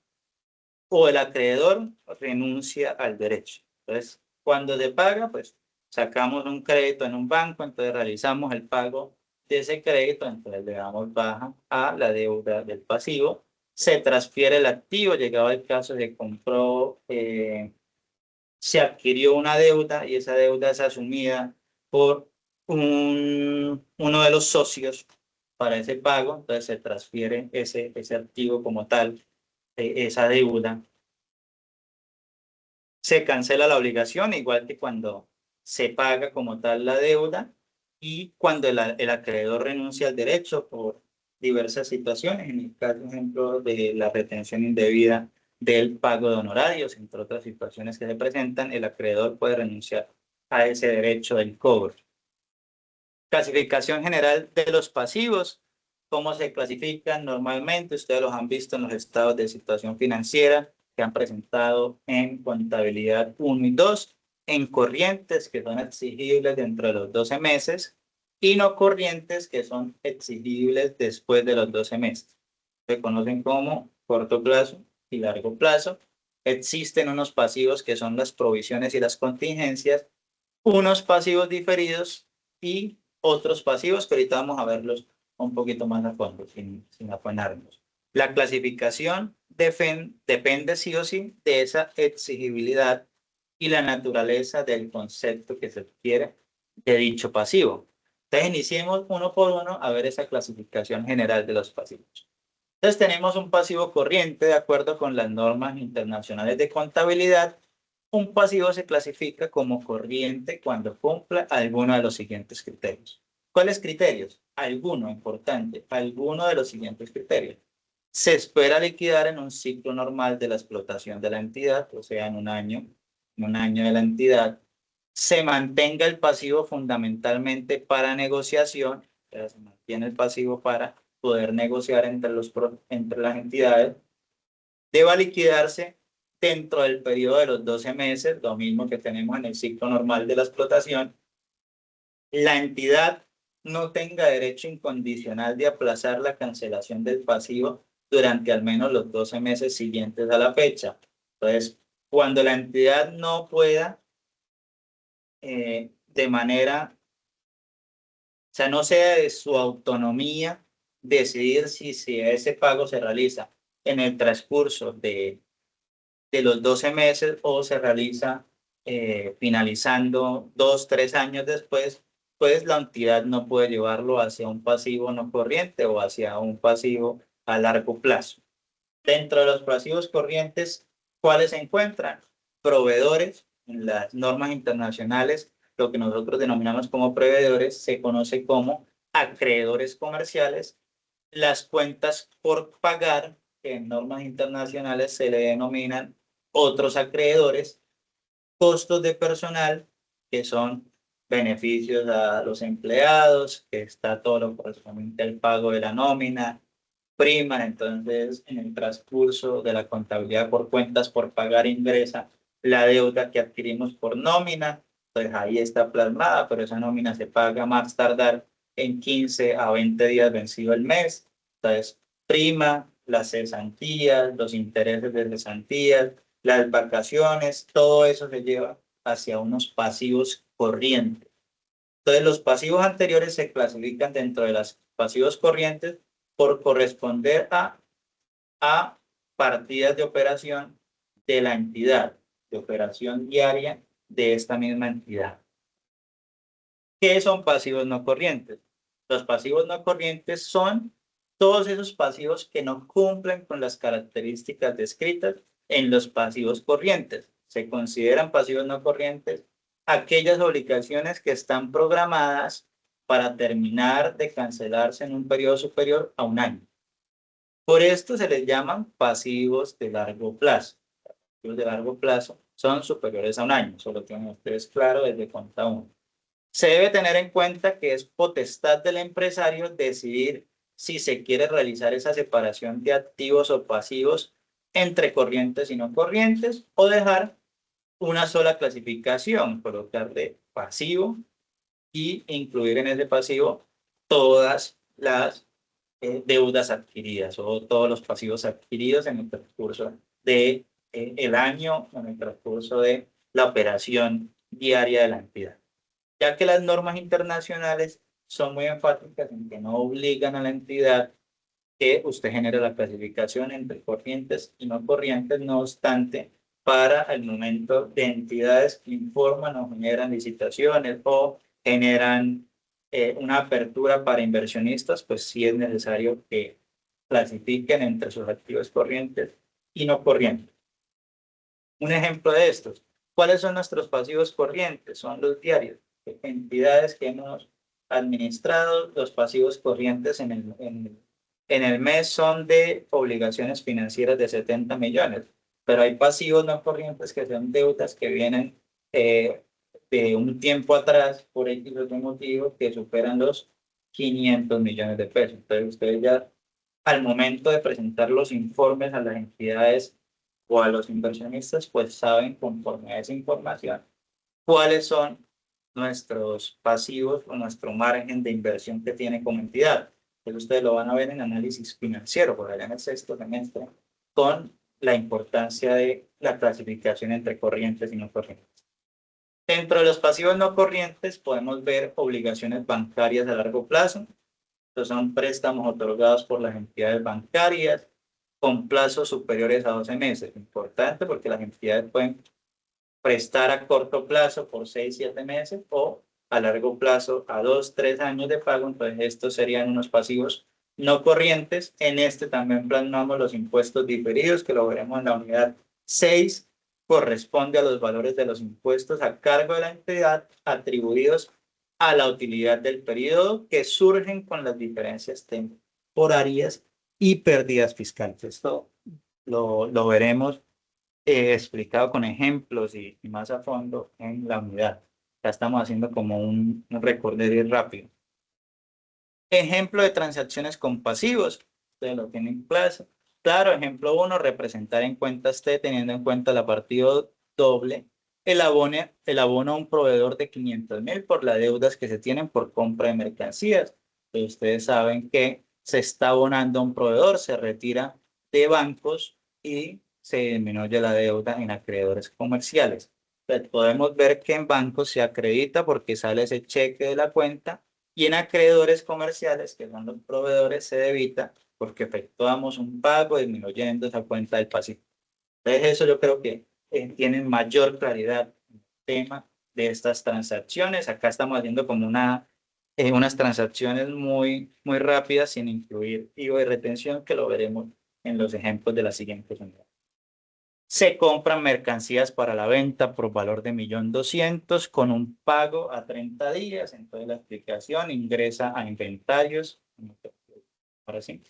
o el acreedor renuncia al derecho. Entonces, cuando se paga, pues sacamos un crédito en un banco, entonces realizamos el pago de ese crédito, entonces le damos baja a la deuda del pasivo, se transfiere el activo, llegado el caso se compró, se adquirió una deuda y esa deuda es asumida por uno de los socios para ese pago, entonces se transfiere ese activo como tal, esa deuda. Se cancela la obligación, igual que cuando se paga como tal la deuda y cuando el acreedor renuncia al derecho por diversas situaciones, en el caso, ejemplo, de la retención indebida del pago de honorarios, entre otras situaciones que se presentan, el acreedor puede renunciar a ese derecho del cobro. Clasificación general de los pasivos. ¿Cómo se clasifican normalmente? Ustedes los han visto en los estados de situación financiera que han presentado en contabilidad 1 y 2, en corrientes que son exigibles dentro de los 12 meses y no corrientes que son exigibles después de los 12 meses. Se conocen como corto plazo y largo plazo. Existen unos pasivos que son las provisiones y las contingencias, unos pasivos diferidos y otros pasivos que ahorita vamos a verlos un poquito más a fondo, sin afanarnos. La clasificación depende sí o sí de esa exigibilidad y la naturaleza del concepto que se quiere de dicho pasivo. Entonces iniciemos uno por uno a ver esa clasificación general de los pasivos. Entonces tenemos un pasivo corriente de acuerdo con las normas internacionales de contabilidad. Un pasivo se clasifica como corriente cuando cumpla alguno de los siguientes criterios. ¿Cuáles criterios? Alguno, importante, alguno de los siguientes criterios. Se espera liquidar en un ciclo normal de la explotación de la entidad, o sea, en un año de la entidad. Se mantenga el pasivo fundamentalmente para negociación, o sea, se mantiene el pasivo para poder negociar entre las entidades. Deba liquidarse dentro del periodo de los 12 meses, lo mismo que tenemos en el ciclo normal de la explotación. La entidad no tenga derecho incondicional de aplazar la cancelación del pasivo durante al menos los 12 meses siguientes a la fecha. Entonces, cuando la entidad no pueda, de manera, o sea, no sea de su autonomía decidir si ese pago se realiza en el transcurso de los 12 meses o se realiza finalizando 2, 3 años después, pues la entidad no puede llevarlo hacia un pasivo no corriente o hacia un pasivo a largo plazo. Dentro de los pasivos corrientes, ¿cuáles se encuentran? Proveedores. En las normas internacionales, lo que nosotros denominamos como proveedores se conoce como acreedores comerciales. Las cuentas por pagar, que en normas internacionales se le denominan otros acreedores. Costos de personal, que son beneficios a los empleados, que está todo lo correspondiente al pago de la nómina, prima. Entonces, en el transcurso de la contabilidad por cuentas por pagar ingresa la deuda que adquirimos por nómina, pues ahí está plasmada, pero esa nómina se paga más tardar en 15 a 20 días vencido el mes. Entonces, prima, las cesantías, los intereses de cesantías, las vacaciones, todo eso se lleva hacia unos pasivos corrientes. Entonces, los pasivos anteriores se clasifican dentro de los pasivos corrientes por corresponder a partidas de operación de la entidad, de operación diaria de esta misma entidad. ¿Qué son pasivos no corrientes? Los pasivos no corrientes son todos esos pasivos que no cumplen con las características descritas en los pasivos corrientes. Se consideran pasivos no corrientes aquellas obligaciones que están programadas para terminar de cancelarse en un periodo superior a un año. Por esto se les llaman pasivos de largo plazo. Pasivos de largo plazo son superiores a un año. Solo tienen ustedes claro desde cuenta 1. Se debe tener en cuenta que es potestad del empresario decidir si se quiere realizar esa separación de activos o pasivos entre corrientes y no corrientes, o dejar una sola clasificación, colocarle pasivo y incluir en ese pasivo todas las deudas adquiridas o todos los pasivos adquiridos en el transcurso de el año, en el transcurso de la operación diaria de la entidad, ya que las normas internacionales son muy enfáticas en que no obligan a la entidad que usted genere la clasificación entre corrientes y no corrientes. No obstante, para el momento de entidades que informan o generan licitaciones o generan una apertura para inversionistas, pues sí es necesario que clasifiquen entre sus activos corrientes y no corrientes. Un ejemplo de estos, ¿cuáles son nuestros pasivos corrientes? Son los diarios, entidades que hemos administrado. Los pasivos corrientes en el mes son de obligaciones financieras de 70 millones, pero hay pasivos no corrientes que son deudas que vienen de un tiempo atrás por X motivo que superan los 500 millones de pesos. Entonces ustedes ya al momento de presentar los informes a las entidades o a los inversionistas, pues saben conforme a esa información cuáles son nuestros pasivos o nuestro margen de inversión que tiene como entidad. Entonces ustedes lo van a ver en análisis financiero por allá en el sexto semestre, con la importancia de la clasificación entre corrientes y no corrientes. Dentro de los pasivos no corrientes podemos ver obligaciones bancarias a largo plazo. Estos son préstamos otorgados por las entidades bancarias con plazos superiores a 12 meses. Importante porque las entidades pueden prestar a corto plazo por 6, 7 meses o a largo plazo a 2, 3 años de pago. Entonces estos serían unos pasivos no corrientes. En este también plasmamos los impuestos diferidos, que lo veremos en la unidad 6. Corresponde a los valores de los impuestos a cargo de la entidad atribuidos a la utilidad del periodo, que surgen con las diferencias temporarias y pérdidas fiscales. Esto lo veremos explicado con ejemplos y más a fondo en la unidad. Ya estamos haciendo como un recorrido rápido. Ejemplo de transacciones con pasivos. Ustedes lo tienen claro. Claro, ejemplo 1, representar en cuentas T teniendo en cuenta la partida doble el abono a un proveedor de 500.000 por las deudas que se tienen por compra de mercancías. Entonces, ustedes saben que se está abonando a un proveedor, se retira de bancos y se disminuye la deuda en acreedores comerciales. Entonces, podemos ver que en bancos se acredita porque sale ese cheque de la cuenta, y en acreedores comerciales, que son los proveedores, se debita porque efectuamos un pago disminuyendo esa cuenta del pasivo. Entonces eso yo creo que tienen mayor claridad en el tema de estas transacciones. Acá estamos haciendo como unas transacciones muy rápidas sin incluir IVA y retención, que lo veremos en los ejemplos de la siguiente unidad. Se compran mercancías para la venta por valor de 1.200.000 con un pago a 30 días. Entonces la explicación ingresa a inventarios. Ahora sí.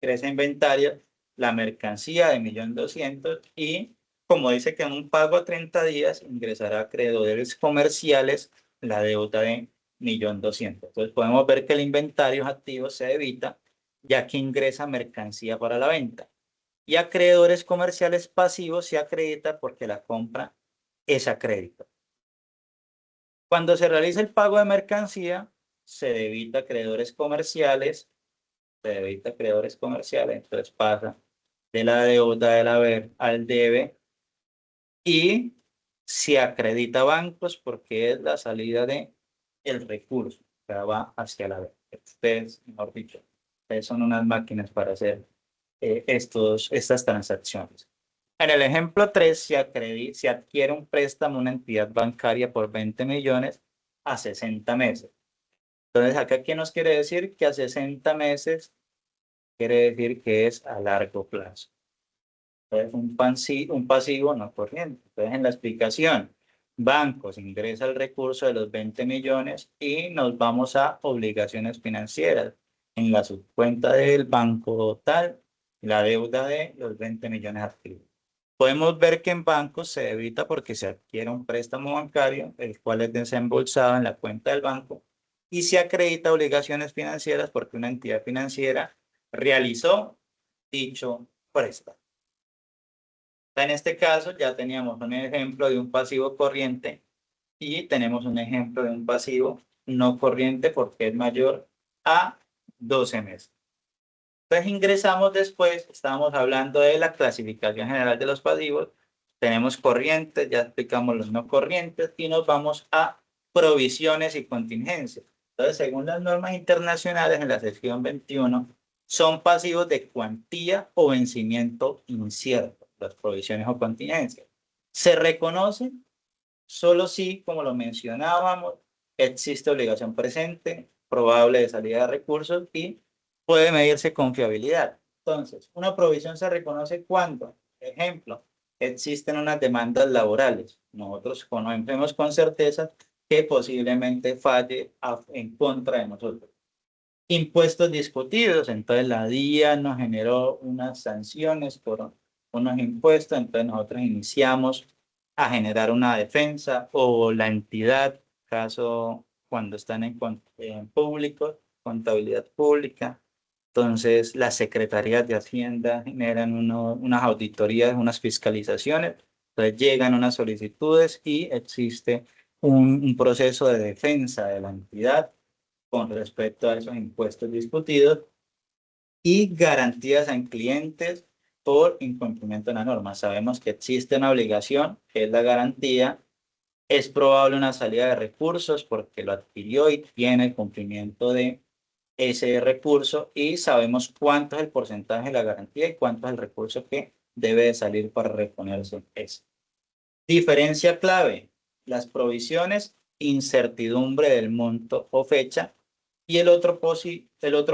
Ingresa a inventarios la mercancía de 1.200.000 y, como dice que en un pago a 30 días, ingresará a acreedores comerciales la deuda de 1.200.000. Entonces podemos ver que el inventario activo se debita ya que ingresa mercancía para la venta. Y acreedores comerciales pasivos se acredita porque la compra es a crédito. Cuando se realiza el pago de mercancía, se debita acreedores comerciales, entonces pasa de la deuda del haber al debe, y se acredita bancos porque es la salida de el recurso, o sea, va hacia la deuda. Ustedes, mejor dicho, ustedes son unas máquinas para hacer estas transacciones. En el ejemplo 3, se adquiere un préstamo a una entidad bancaria por 20 millones a 60 meses. Entonces, acá, ¿qué nos quiere decir? Que a 60 meses quiere decir que es a largo plazo. Entonces, un pasivo no corriente. Entonces, en la explicación, bancos ingresa el recurso de los 20 millones y nos vamos a obligaciones financieras. En la subcuenta del banco tal, la deuda de los 20 millones activos. Podemos ver que en bancos se debita porque se adquiere un préstamo bancario, el cual es desembolsado en la cuenta del banco, y se acredita obligaciones financieras porque una entidad financiera realizó dicho préstamo. En este caso ya teníamos un ejemplo de un pasivo corriente y tenemos un ejemplo de un pasivo no corriente porque es mayor a 12 meses. Entonces ingresamos después, estábamos hablando de la clasificación general de los pasivos, tenemos corrientes, ya explicamos los no corrientes y nos vamos a provisiones y contingencias. Entonces, según las normas internacionales en la sección 21, son pasivos de cuantía o vencimiento incierto, las provisiones o contingencias. Se reconocen solo si, como lo mencionábamos, existe obligación presente, probable de salida de recursos y puede medirse con fiabilidad. Entonces, una provisión se reconoce cuando, ejemplo, existen unas demandas laborales. Nosotros conocemos con certeza que posiblemente falle en contra de nosotros. Impuestos discutidos, entonces la DIA nos generó unas sanciones por unos impuestos, entonces nosotros iniciamos a generar una defensa o la entidad, caso cuando están en público, contabilidad pública. Entonces, las secretarías de Hacienda generan unas auditorías, unas fiscalizaciones, entonces llegan unas solicitudes y existe un proceso de defensa de la entidad con respecto a esos impuestos discutidos y garantías a clientes por incumplimiento de la norma. Sabemos que existe una obligación, que es la garantía. Es probable una salida de recursos porque lo adquirió y tiene el cumplimiento de ese recurso y sabemos cuánto es el porcentaje de la garantía y cuánto es el recurso que debe de salir para reponerse eso. Diferencia clave, las provisiones, incertidumbre del monto o fecha y el otro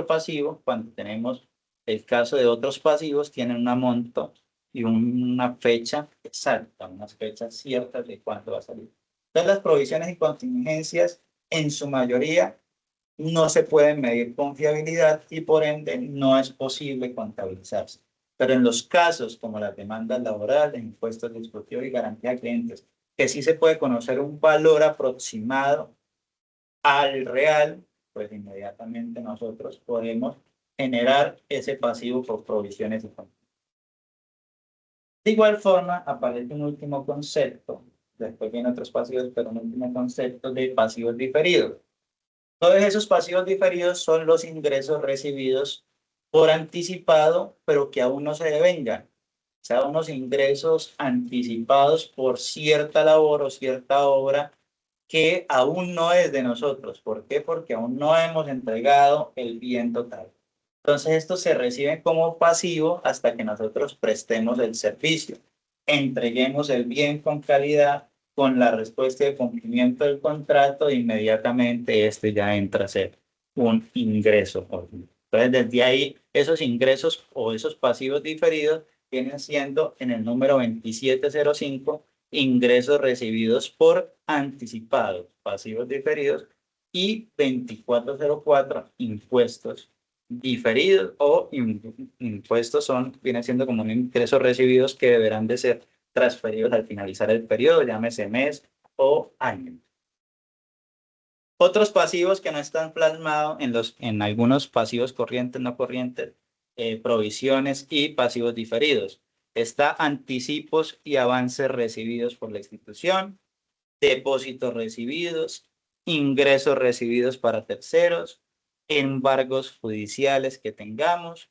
pasivo, cuando tenemos el caso de otros pasivos, tienen un monto y una fecha exacta, unas fechas ciertas de cuánto va a salir. Entonces las provisiones y contingencias en su mayoría no se pueden medir con fiabilidad y por ende no es posible contabilizarse. Pero en los casos como las demandas laborales, impuestos discutidos y garantía de clientes, que sí se puede conocer un valor aproximado al real, pues inmediatamente nosotros podemos generar ese pasivo por provisiones y contingencias. De igual forma, aparece un último concepto, después vienen otros pasivos, pero un último concepto de pasivos diferidos. Todos esos pasivos diferidos son los ingresos recibidos por anticipado, pero que aún no se devengan. O sea, unos ingresos anticipados por cierta labor o cierta obra que aún no es de nosotros. ¿Por qué? Porque aún no hemos entregado el bien total. Entonces, esto se recibe como pasivo hasta que nosotros prestemos el servicio, entreguemos el bien con calidad, con la respuesta de cumplimiento del contrato, inmediatamente este ya entra a ser un ingreso. Entonces, desde ahí, esos ingresos o esos pasivos diferidos vienen siendo en el número 2705 ingresos recibidos por anticipados, pasivos diferidos, y 2404 impuestos diferidos o impuestos vienen siendo como un ingresos recibidos que deberán de ser transferidos al finalizar el periodo, llámese mes o año. Otros pasivos que no están plasmados en algunos pasivos corrientes, no corrientes, provisiones y pasivos diferidos. Está anticipos y avances recibidos por la institución, depósitos recibidos, ingresos recibidos para terceros, embargos judiciales que tengamos.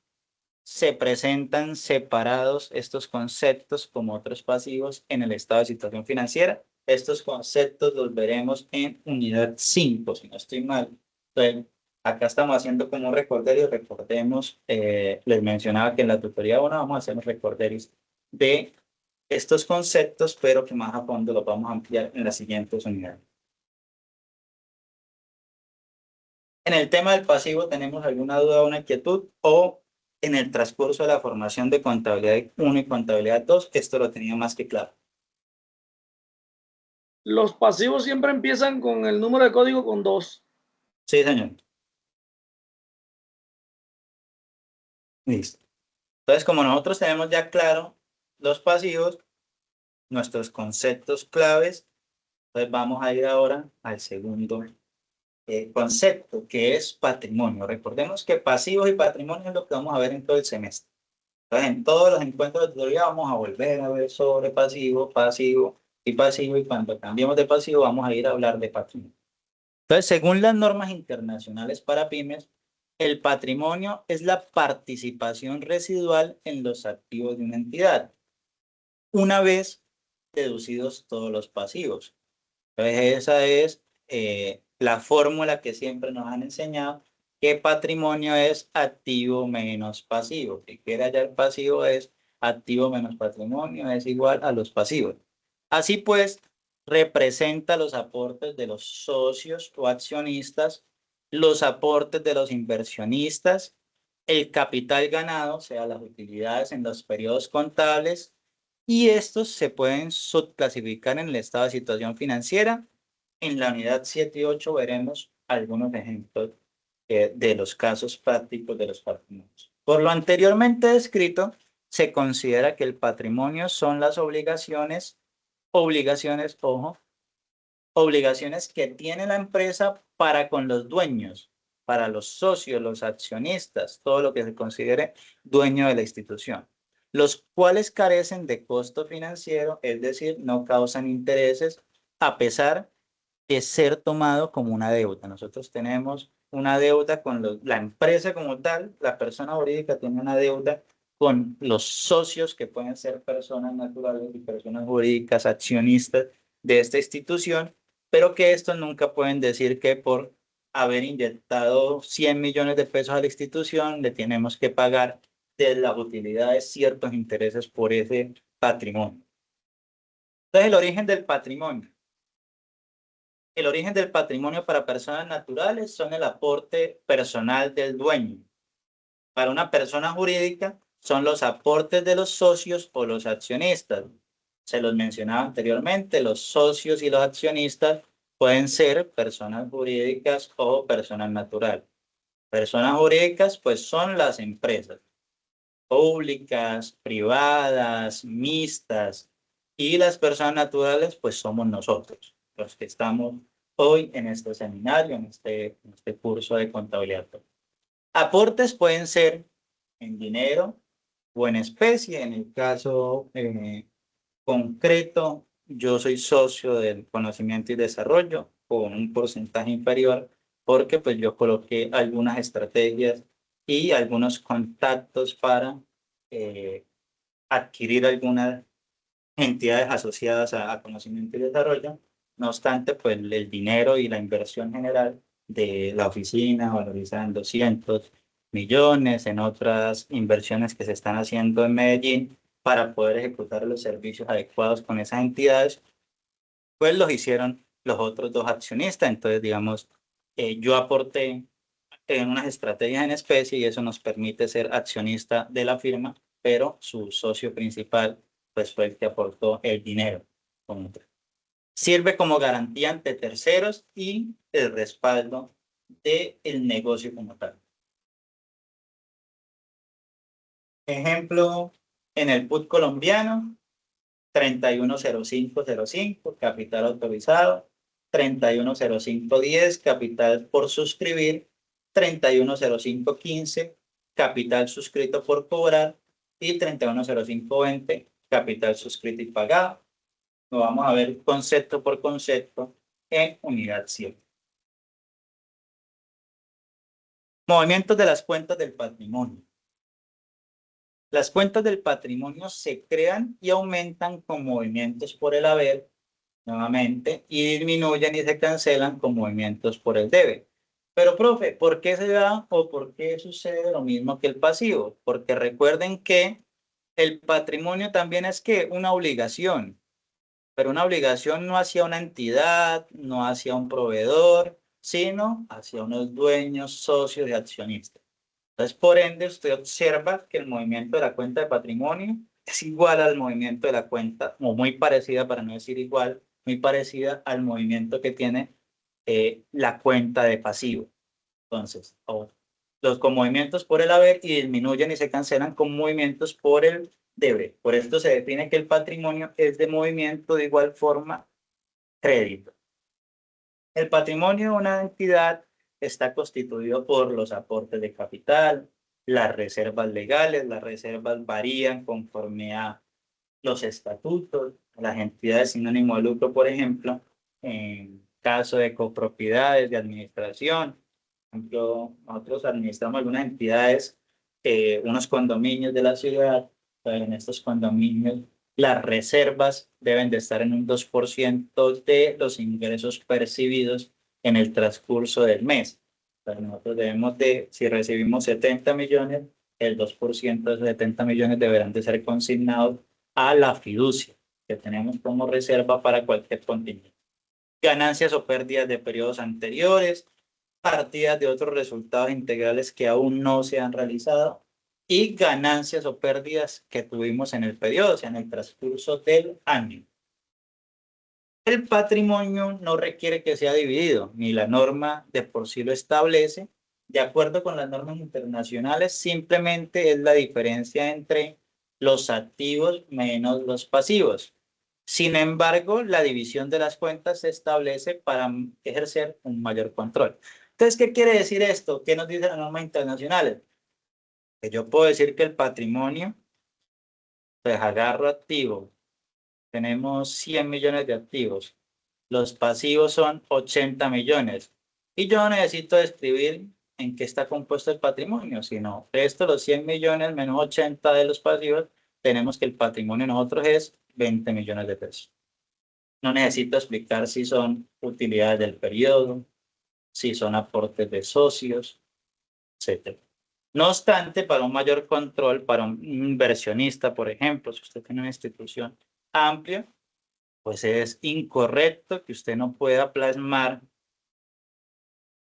Se presentan separados estos conceptos como otros pasivos en el estado de situación financiera. Estos conceptos los veremos en unidad 5, si no estoy mal. Entonces, acá estamos haciendo como un recorderio. Recordemos, les mencionaba que en la tutoría 1 vamos a hacer un recorderio de estos conceptos, pero que más a fondo los vamos a ampliar en las siguientes unidades. En el tema del pasivo, ¿tenemos alguna duda o una inquietud? O en el transcurso de la formación de contabilidad 1 y contabilidad 2, esto lo tenía más que claro. Los pasivos siempre empiezan con el número de código con 2. Sí, señor. Listo. Entonces, como nosotros tenemos ya claro los pasivos, nuestros conceptos claves. Entonces vamos a ir ahora al segundo concepto, que es patrimonio. Recordemos que pasivos y patrimonio es lo que vamos a ver en todo el semestre. Entonces, en todos los encuentros de teoría vamos a volver a ver sobre pasivo, pasivo y pasivo, y cuando cambiemos de pasivo vamos a ir a hablar de patrimonio. Entonces, según las normas internacionales para pymes, el patrimonio es la participación residual en los activos de una entidad, una vez deducidos todos los pasivos. Entonces, esa es la fórmula que siempre nos han enseñado, que patrimonio es activo menos pasivo. Si quiere hallar pasivo es activo menos patrimonio, es igual a los pasivos. Así pues, representa los aportes de los socios o accionistas, los aportes de los inversionistas, el capital ganado, o sea, las utilidades en los periodos contables, y estos se pueden subclasificar en el estado de situación financiera. En la unidad 7 y 8 veremos algunos ejemplos de los casos prácticos de los patrimonios. Por lo anteriormente descrito, se considera que el patrimonio son las obligaciones, obligaciones que tiene la empresa para con los dueños, para los socios, los accionistas, todo lo que se considere dueño de la institución, los cuales carecen de costo financiero, es decir, no causan intereses, a pesar de ser tomado como una deuda. Nosotros tenemos una deuda con la empresa como tal, la persona jurídica tiene una deuda con los socios, que pueden ser personas naturales y personas jurídicas, accionistas de esta institución, pero que estos nunca pueden decir que por haber inyectado 100 millones de pesos a la institución, le tenemos que pagar de las utilidades ciertos intereses por ese patrimonio. Entonces, el origen del patrimonio. El origen del patrimonio para personas naturales son el aporte personal del dueño. Para una persona jurídica son los aportes de los socios o los accionistas. Se los mencionaba anteriormente, los socios y los accionistas pueden ser personas jurídicas o personas naturales. Personas jurídicas, pues, son las empresas públicas, privadas, mixtas, y las personas naturales, pues, somos nosotros, los que estamos hoy en este seminario, en este curso de contabilidad. Aportes pueden ser en dinero o en especie. En el caso concreto, yo soy socio del conocimiento y desarrollo con un porcentaje inferior, porque pues yo coloqué algunas estrategias y algunos contactos para adquirir algunas entidades asociadas a conocimiento y desarrollo. No obstante, pues el dinero y la inversión general de la oficina valorizada en 200 millones, en otras inversiones que se están haciendo en Medellín para poder ejecutar los servicios adecuados con esas entidades, pues los hicieron los otros dos accionistas. Entonces, digamos, yo aporté en unas estrategias en especie y eso nos permite ser accionista de la firma, pero su socio principal pues fue el que aportó el dinero. Sirve como garantía ante terceros y el respaldo del negocio como tal. Ejemplo, en el PUT colombiano, 310505, capital autorizado, 310510, capital por suscribir, 310515, capital suscrito por cobrar, y 310520, capital suscrito y pagado. Lo vamos a ver concepto por concepto en unidad 7. Movimientos de las cuentas del patrimonio. Las cuentas del patrimonio se crean y aumentan con movimientos por el haber, nuevamente, y disminuyen y se cancelan con movimientos por el debe. Pero, profe, ¿por qué se da o por qué sucede lo mismo que el pasivo? Porque recuerden que el patrimonio también es que una obligación, pero una obligación no hacia una entidad, no hacia un proveedor, sino hacia unos dueños, socios y accionistas. Entonces, por ende, usted observa que el movimiento de la cuenta de patrimonio es igual al movimiento de la cuenta, o muy parecida, para no decir igual, muy parecida al movimiento que tiene la cuenta de pasivo. Entonces, los con movimientos por el haber y disminuyen y se cancelan con movimientos por el debe. Por esto se define que el patrimonio es de movimiento de igual forma crédito. El patrimonio de una entidad está constituido por los aportes de capital, las reservas legales. Las reservas varían conforme a los estatutos. Las entidades sin ánimo de lucro, por ejemplo, en caso de copropiedades de administración, por ejemplo, nosotros administramos algunas entidades, unos condominios de la ciudad. En estos condominios las reservas deben de estar en un 2% de los ingresos percibidos en el transcurso del mes. Nosotros debemos de, si recibimos 70 millones, el 2% de esos 70 millones deberán de ser consignados a la fiducia que tenemos como reserva para cualquier contingencia. Ganancias o pérdidas de periodos anteriores, partidas de otros resultados integrales que aún no se han realizado y ganancias o pérdidas que tuvimos en el periodo, o sea, en el transcurso del año. El patrimonio no requiere que sea dividido, ni la norma de por sí lo establece. De acuerdo con las normas internacionales, simplemente es la diferencia entre los activos menos los pasivos. Sin embargo, la división de las cuentas se establece para ejercer un mayor control. Entonces, ¿qué quiere decir esto? ¿Qué nos dicen las normas internacionales? Que yo puedo decir que el patrimonio, pues agarro activo, tenemos 100 millones de activos, los pasivos son 80 millones, y yo no necesito describir en qué está compuesto el patrimonio, sino esto, los 100 millones menos 80 de los pasivos, tenemos que el patrimonio de nosotros es 20 millones de pesos. No necesito explicar si son utilidades del periodo, si son aportes de socios, etc. No obstante, para un mayor control, para un inversionista, por ejemplo, si usted tiene una institución amplia, pues es incorrecto que usted no pueda plasmar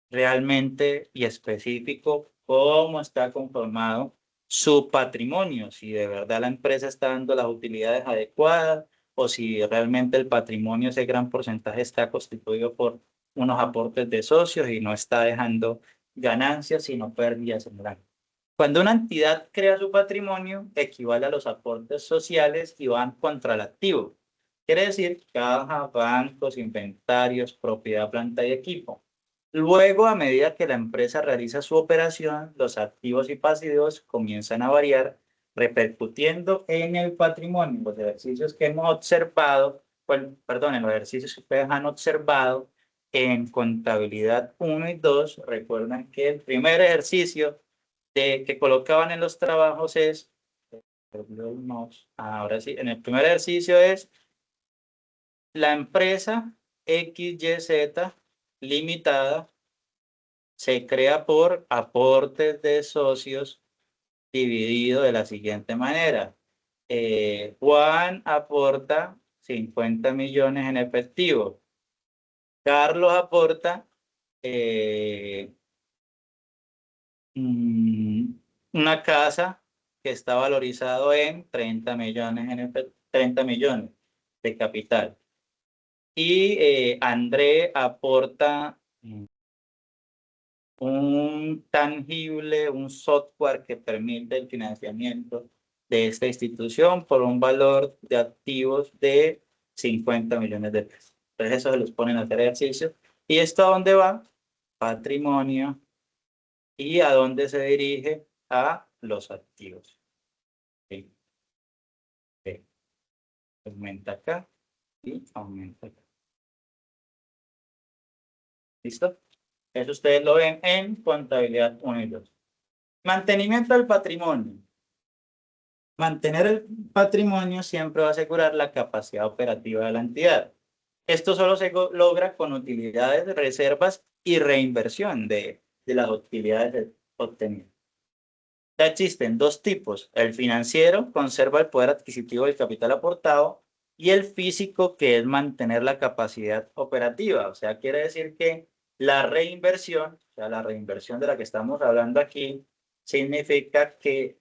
realmente y específico cómo está conformado su patrimonio, si de verdad la empresa está dando las utilidades adecuadas o si realmente el patrimonio, ese gran porcentaje, está constituido por unos aportes de socios y no está dejando ganancias, sino pérdidas en el año. Cuando una entidad crea su patrimonio, equivale a los aportes sociales y van contra el activo. Quiere decir caja, bancos, inventarios, propiedad, planta y equipo. Luego, a medida que la empresa realiza su operación, los activos y pasivos comienzan a variar, repercutiendo en el patrimonio. Los ejercicios que hemos observado, en los ejercicios que ustedes han observado en contabilidad 1 y 2, recuerdan que el primer ejercicio que colocaban en los trabajos es, ahora sí, en el primer ejercicio es la empresa XYZ limitada se crea por aportes de socios dividido de la siguiente manera. Juan aporta 50 millones en efectivo. Carlos aporta una casa que está valorizado en 30 millones, 30 millones de capital. Y André aporta un tangible, un software que permite el financiamiento de esta institución por un valor de activos de 50 millones de pesos. Entonces eso se los ponen a hacer ejercicio. ¿Y esto a dónde va? Patrimonio. ¿Y a dónde se dirige? A los activos. ¿Sí? ¿Sí? Aumenta acá y aumenta acá. ¿Listo? Eso ustedes lo ven en contabilidad 1 y 2. Mantenimiento del patrimonio. Mantener el patrimonio siempre va a asegurar la capacidad operativa de la entidad. Esto solo se logra con utilidades, reservas y reinversión de las utilidades obtenidas. Ya existen dos tipos. El financiero conserva el poder adquisitivo del capital aportado y el físico, que es mantener la capacidad operativa. O sea, quiere decir que la reinversión, o sea, la reinversión de la que estamos hablando aquí, significa que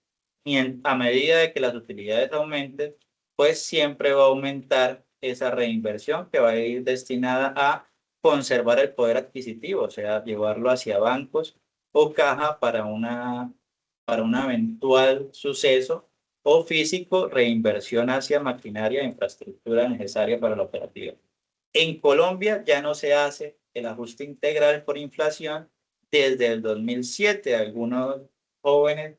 a medida de que las utilidades aumenten, pues siempre va a aumentar esa reinversión que va a ir destinada a conservar el poder adquisitivo, o sea, llevarlo hacia bancos o caja para un eventual suceso, o físico, reinversión hacia maquinaria e infraestructura necesaria para la operativa. En Colombia ya no se hace el ajuste integral por inflación desde el 2007. Algunos jóvenes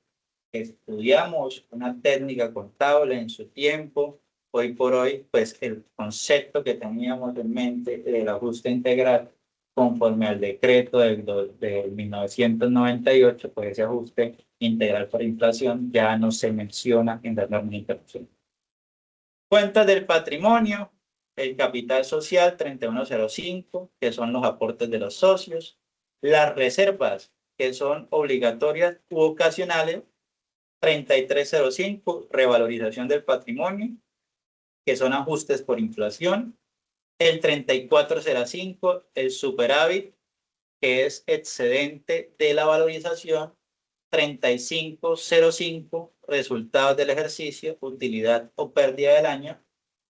que estudiamos una técnica contable en su tiempo, hoy por hoy, pues el concepto que teníamos en mente del ajuste integral conforme al decreto del 1998, pues ese ajuste integral por inflación ya no se menciona en las normas internacionales. Cuentas del patrimonio, el capital social 3105, que son los aportes de los socios, las reservas, que son obligatorias u ocasionales, 3305, revalorización del patrimonio, que son ajustes por inflación, el 3405, el superávit, que es excedente de la valorización, 3505, resultados del ejercicio, utilidad o pérdida del año,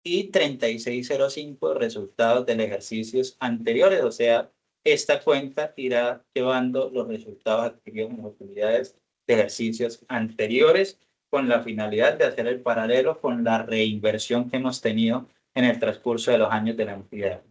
y 3605, resultados de ejercicios anteriores. O sea, esta cuenta irá llevando los resultados adquiridos en las utilidades de ejercicios anteriores con la finalidad de hacer el paralelo con la reinversión que hemos tenido en el transcurso de los años de la entidad.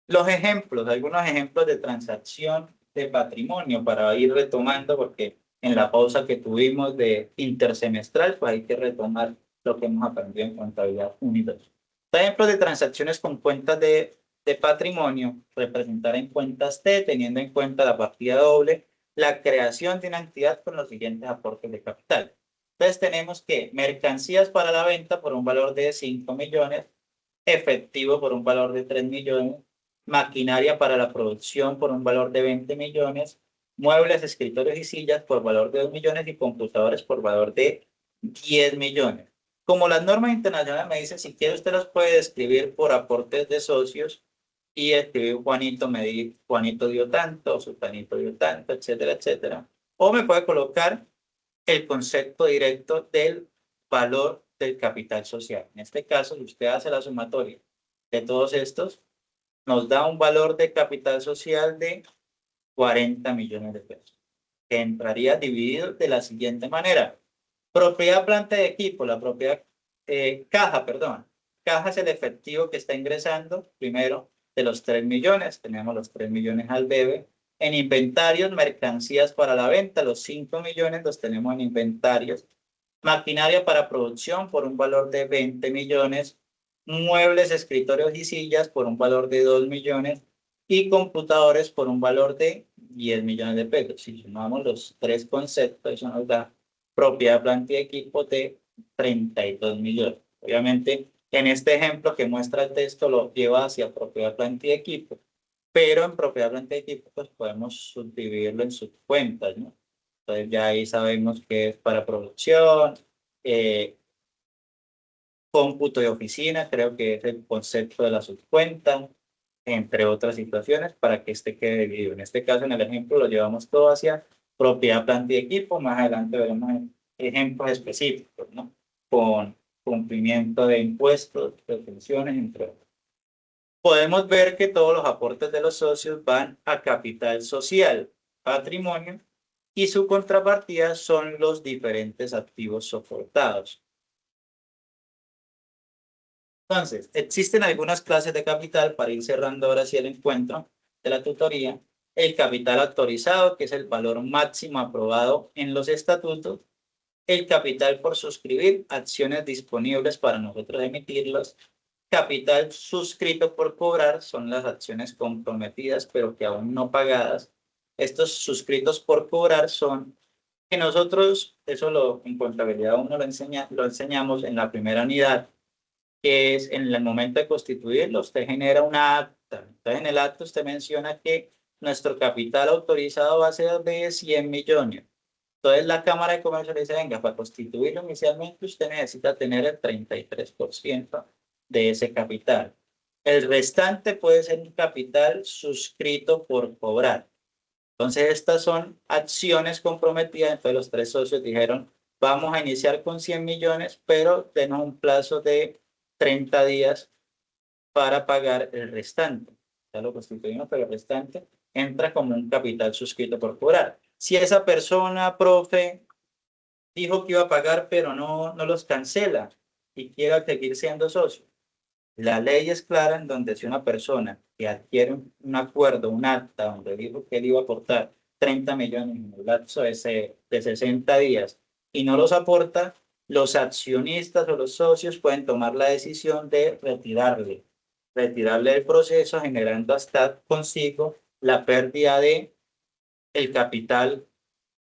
Los ejemplos, algunos ejemplos de transacción de patrimonio para ir retomando, porque en la pausa que tuvimos de intersemestral, pues hay que retomar lo que hemos aprendido en contabilidad 1 y 2. Ejemplos de transacciones con cuentas de patrimonio, representar en cuentas T, teniendo en cuenta la partida doble, la creación de una entidad con los siguientes aportes de capital. Entonces tenemos que mercancías para la venta por un valor de 5 millones, efectivo por un valor de 3 millones, maquinaria para la producción por un valor de 20 millones, muebles, escritorios y sillas por valor de 2 millones y computadores por valor de 10 millones. Como las normas internacionales me dicen, si quiere usted los puede describir por aportes de socios y escribir Juanito dio tanto, Sultanito dio tanto, etcétera, etcétera. O me puede colocar el concepto directo del valor del capital social. En este caso, si usted hace la sumatoria de todos estos, nos da un valor de capital social de 40 millones de pesos, que entraría dividido de la siguiente manera. Propiedad, planta de equipo, la propiedad, caja, perdón. Caja es el efectivo que está ingresando, primero, de los 3 millones, tenemos los 3 millones al debe. En inventarios, mercancías para la venta, los 5 millones los tenemos en inventarios. Maquinaria para producción por un valor de 20 millones. Muebles, escritorios y sillas por un valor de 2 millones y computadores por un valor de 10 millones de pesos. Si sumamos los tres conceptos, eso nos da propiedad, planta y equipo de 32 millones. Obviamente, en este ejemplo que muestra el texto lo lleva hacia propiedad, planta y equipo, pero en propiedad, planta y equipo pues podemos subdividirlo en subcuentas, ¿no? Entonces ya ahí sabemos que es para producción, cómputo de oficina, creo que es el concepto de la subcuenta, entre otras situaciones, para que este quede dividido. En este caso, en el ejemplo, lo llevamos todo hacia propiedad, planta y equipo. Más adelante veremos ejemplos específicos, ¿no? Con cumplimiento de impuestos, de pensiones, entre otros. Podemos ver que todos los aportes de los socios van a capital social, patrimonio, y su contrapartida son los diferentes activos soportados. Entonces, existen algunas clases de capital para ir cerrando ahora sí el encuentro de la tutoría. El capital autorizado, que es el valor máximo aprobado en los estatutos. El capital por suscribir, acciones disponibles para nosotros emitirlas. Capital suscrito por cobrar, son las acciones comprometidas pero que aún no pagadas. Estos suscritos por cobrar son que nosotros, en contabilidad uno lo enseñamos en la primera unidad, que es en el momento de constituirlo, usted genera una acta. Entonces, en el acta usted menciona que nuestro capital autorizado va a ser de 100 millones. Entonces, la Cámara de Comercio le dice, venga, para constituirlo inicialmente usted necesita tener el 33% de ese capital. El restante puede ser un capital suscrito por cobrar. Entonces, estas son acciones comprometidas. Entonces, los tres socios dijeron, vamos a iniciar con 100 millones, pero tenemos un plazo de 30 días para pagar el restante. Ya lo constituimos, pero el restante entra como un capital suscrito por cobrar. Si esa persona, profe, dijo que iba a pagar, pero no los cancela y quiere seguir siendo socio. La ley es clara en donde si una persona que adquiere un acuerdo, un acta, donde dijo que él iba a aportar 30 millones en el lapso de 60 días y no los aporta, los accionistas o los socios pueden tomar la decisión de retirarle del proceso, generando hasta consigo la pérdida de el capital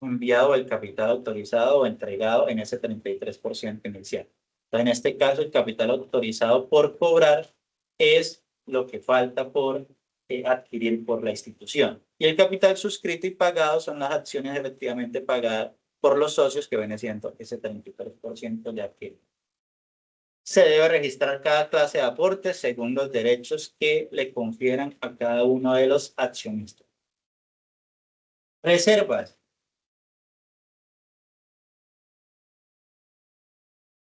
enviado, el capital autorizado o entregado en ese 33% inicial. Entonces, en este caso, el capital autorizado por cobrar es lo que falta por adquirir por la institución. Y el capital suscrito y pagado son las acciones efectivamente pagadas por los socios, que viene siendo ese 33% de adquirido. Se debe registrar cada clase de aportes según los derechos que le confieran a cada uno de los accionistas. Reservas.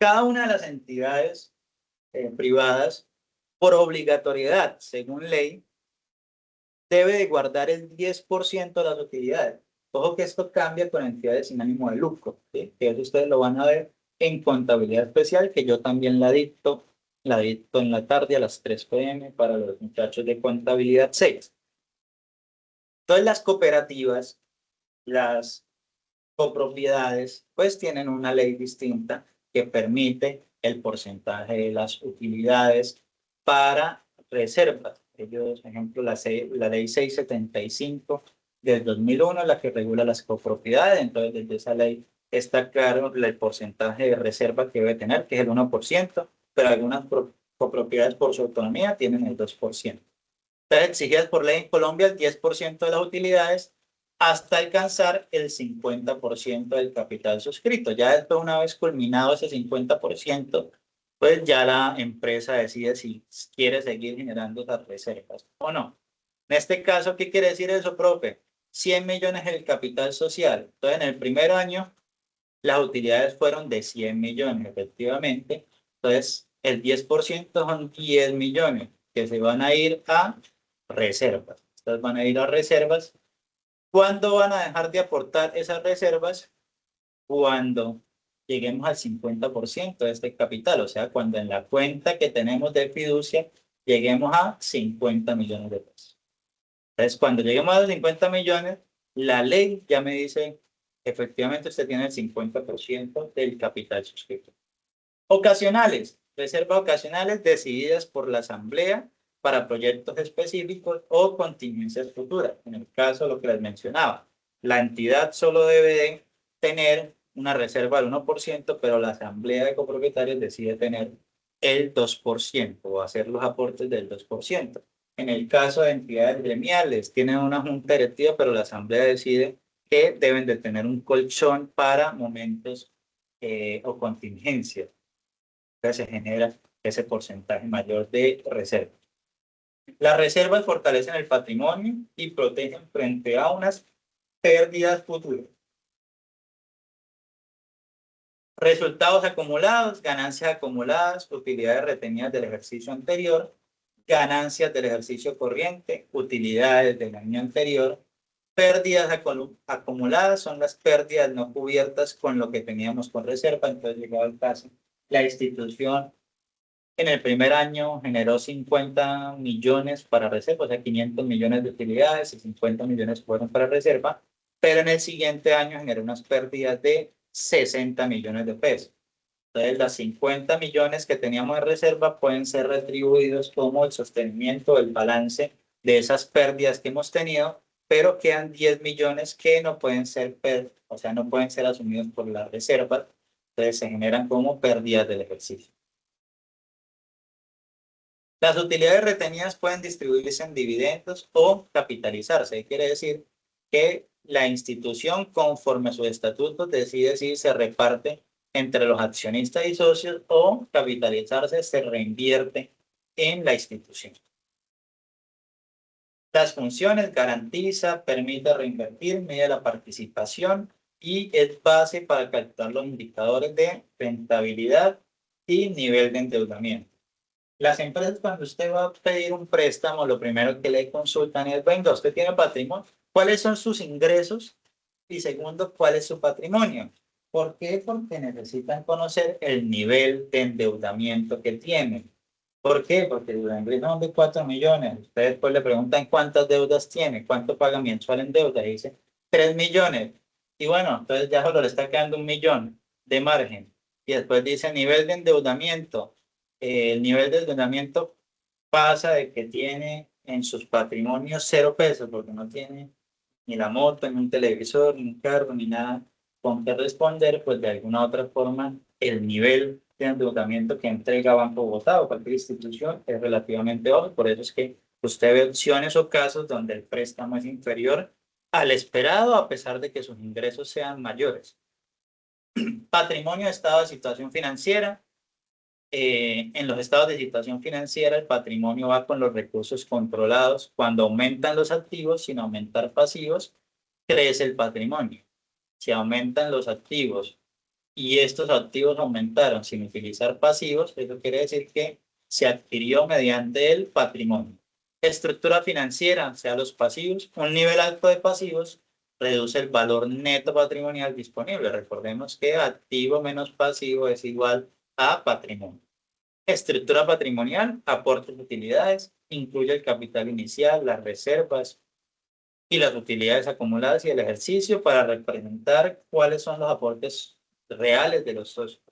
Cada una de las entidades privadas, por obligatoriedad, según ley, debe de guardar el 10% de las utilidades. Ojo que esto cambia con entidades sin ánimo de lucro, ¿sí? Que eso ustedes lo van a ver en contabilidad especial, que yo también la dicto en la tarde a las 3 p.m. para los muchachos de contabilidad 6. Entonces las cooperativas, las copropiedades, pues tienen una ley distinta que permite el porcentaje de las utilidades para reservas. Ellos, por ejemplo, la ley 675 del 2001 es la que regula las copropiedades, entonces desde esa ley está claro el porcentaje de reserva que debe tener, que es el 1%, pero algunas copropiedades por su autonomía tienen el 2%. Entonces, exigidas por ley en Colombia el 10% de las utilidades hasta alcanzar el 50% del capital suscrito. Ya después, una vez culminado ese 50%, pues ya la empresa decide si quiere seguir generando esas reservas o no. En este caso, ¿qué quiere decir eso, profe? 100 millones es el capital social. Entonces, en el primer año, las utilidades fueron de 100 millones, efectivamente. Entonces, el 10% son 10 millones que se van a ir a reservas. Estas van a ir a reservas. ¿Cuándo van a dejar de aportar esas reservas? Cuando lleguemos al 50% de este capital, o sea, cuando en la cuenta que tenemos de fiducia lleguemos a 50 millones de pesos. Entonces, cuando lleguemos a los 50 millones, la ley ya me dice, efectivamente usted tiene el 50% del capital suscrito. Ocasionales, reservas ocasionales decididas por la asamblea para proyectos específicos o contingencias futuras. En el caso, lo que les mencionaba, la entidad solo debe de tener una reserva del 1%, pero la asamblea de copropietarios decide tener el 2% o hacer los aportes del 2%. En el caso de entidades gremiales, tienen una junta directiva, pero la asamblea decide que deben de tener un colchón para momentos o contingencias. Entonces se genera ese porcentaje mayor de reservas. Las reservas fortalecen el patrimonio y protegen frente a unas pérdidas futuras. Resultados acumulados, ganancias acumuladas, utilidades retenidas del ejercicio anterior, ganancias del ejercicio corriente, utilidades del año anterior, pérdidas acumuladas son las pérdidas no cubiertas con lo que teníamos con reserva. Entonces, llegado el caso, la institución en el primer año generó 50 millones para reserva, o sea, 500 millones de utilidades y 50 millones fueron para reserva, pero en el siguiente año generó unas pérdidas de 60 millones de pesos. Entonces, las 50 millones que teníamos de reserva pueden ser retribuidos como el sostenimiento del balance de esas pérdidas que hemos tenido, pero quedan 10 millones que no pueden ser, no pueden ser asumidos por la reserva, entonces se generan como pérdidas del ejercicio. Las utilidades retenidas pueden distribuirse en dividendos o capitalizarse. Quiere decir que la institución, conforme a sus estatutos, decide si se reparte entre los accionistas y socios o capitalizarse se reinvierte en la institución. Las funciones: garantiza, permite reinvertir, mide la participación y es base para calcular los indicadores de rentabilidad y nivel de endeudamiento. Las empresas, cuando usted va a pedir un préstamo, lo primero que le consultan es, venga, usted tiene patrimonio, ¿cuáles son sus ingresos? Y segundo, ¿cuál es su patrimonio? ¿Por qué? Porque necesitan conocer el nivel de endeudamiento que tienen. ¿Por qué? Porque la empresa son de 4 millones. Ustedes después le preguntan cuántas deudas tiene, cuánto paga mensual en deuda, y dice 3 millones. Y bueno, entonces ya solo le está quedando 1 millón de margen. Y después dice nivel de endeudamiento. El nivel de endeudamiento pasa de que tiene en sus patrimonios 0 pesos, porque no tiene ni la moto, ni un televisor, ni un carro, ni nada con qué responder, pues de alguna otra forma el nivel de endeudamiento que entrega Banco Bogotá o cualquier institución es relativamente bajo. Por eso es que usted ve opciones o casos donde el préstamo es inferior al esperado a pesar de que sus ingresos sean mayores. Patrimonio, estado de situación financiera. En los estados de situación financiera, el patrimonio va con los recursos controlados. Cuando aumentan los activos sin aumentar pasivos, crece el patrimonio. Si aumentan los activos y estos activos aumentaron sin utilizar pasivos, eso quiere decir que se adquirió mediante el patrimonio. Estructura financiera, o sea, los pasivos, un nivel alto de pasivos reduce el valor neto patrimonial disponible. Recordemos que activo menos pasivo es igual a patrimonio. Estructura patrimonial, aportes de utilidades, incluye el capital inicial, las reservas y las utilidades acumuladas y el ejercicio para representar cuáles son los aportes reales de los socios.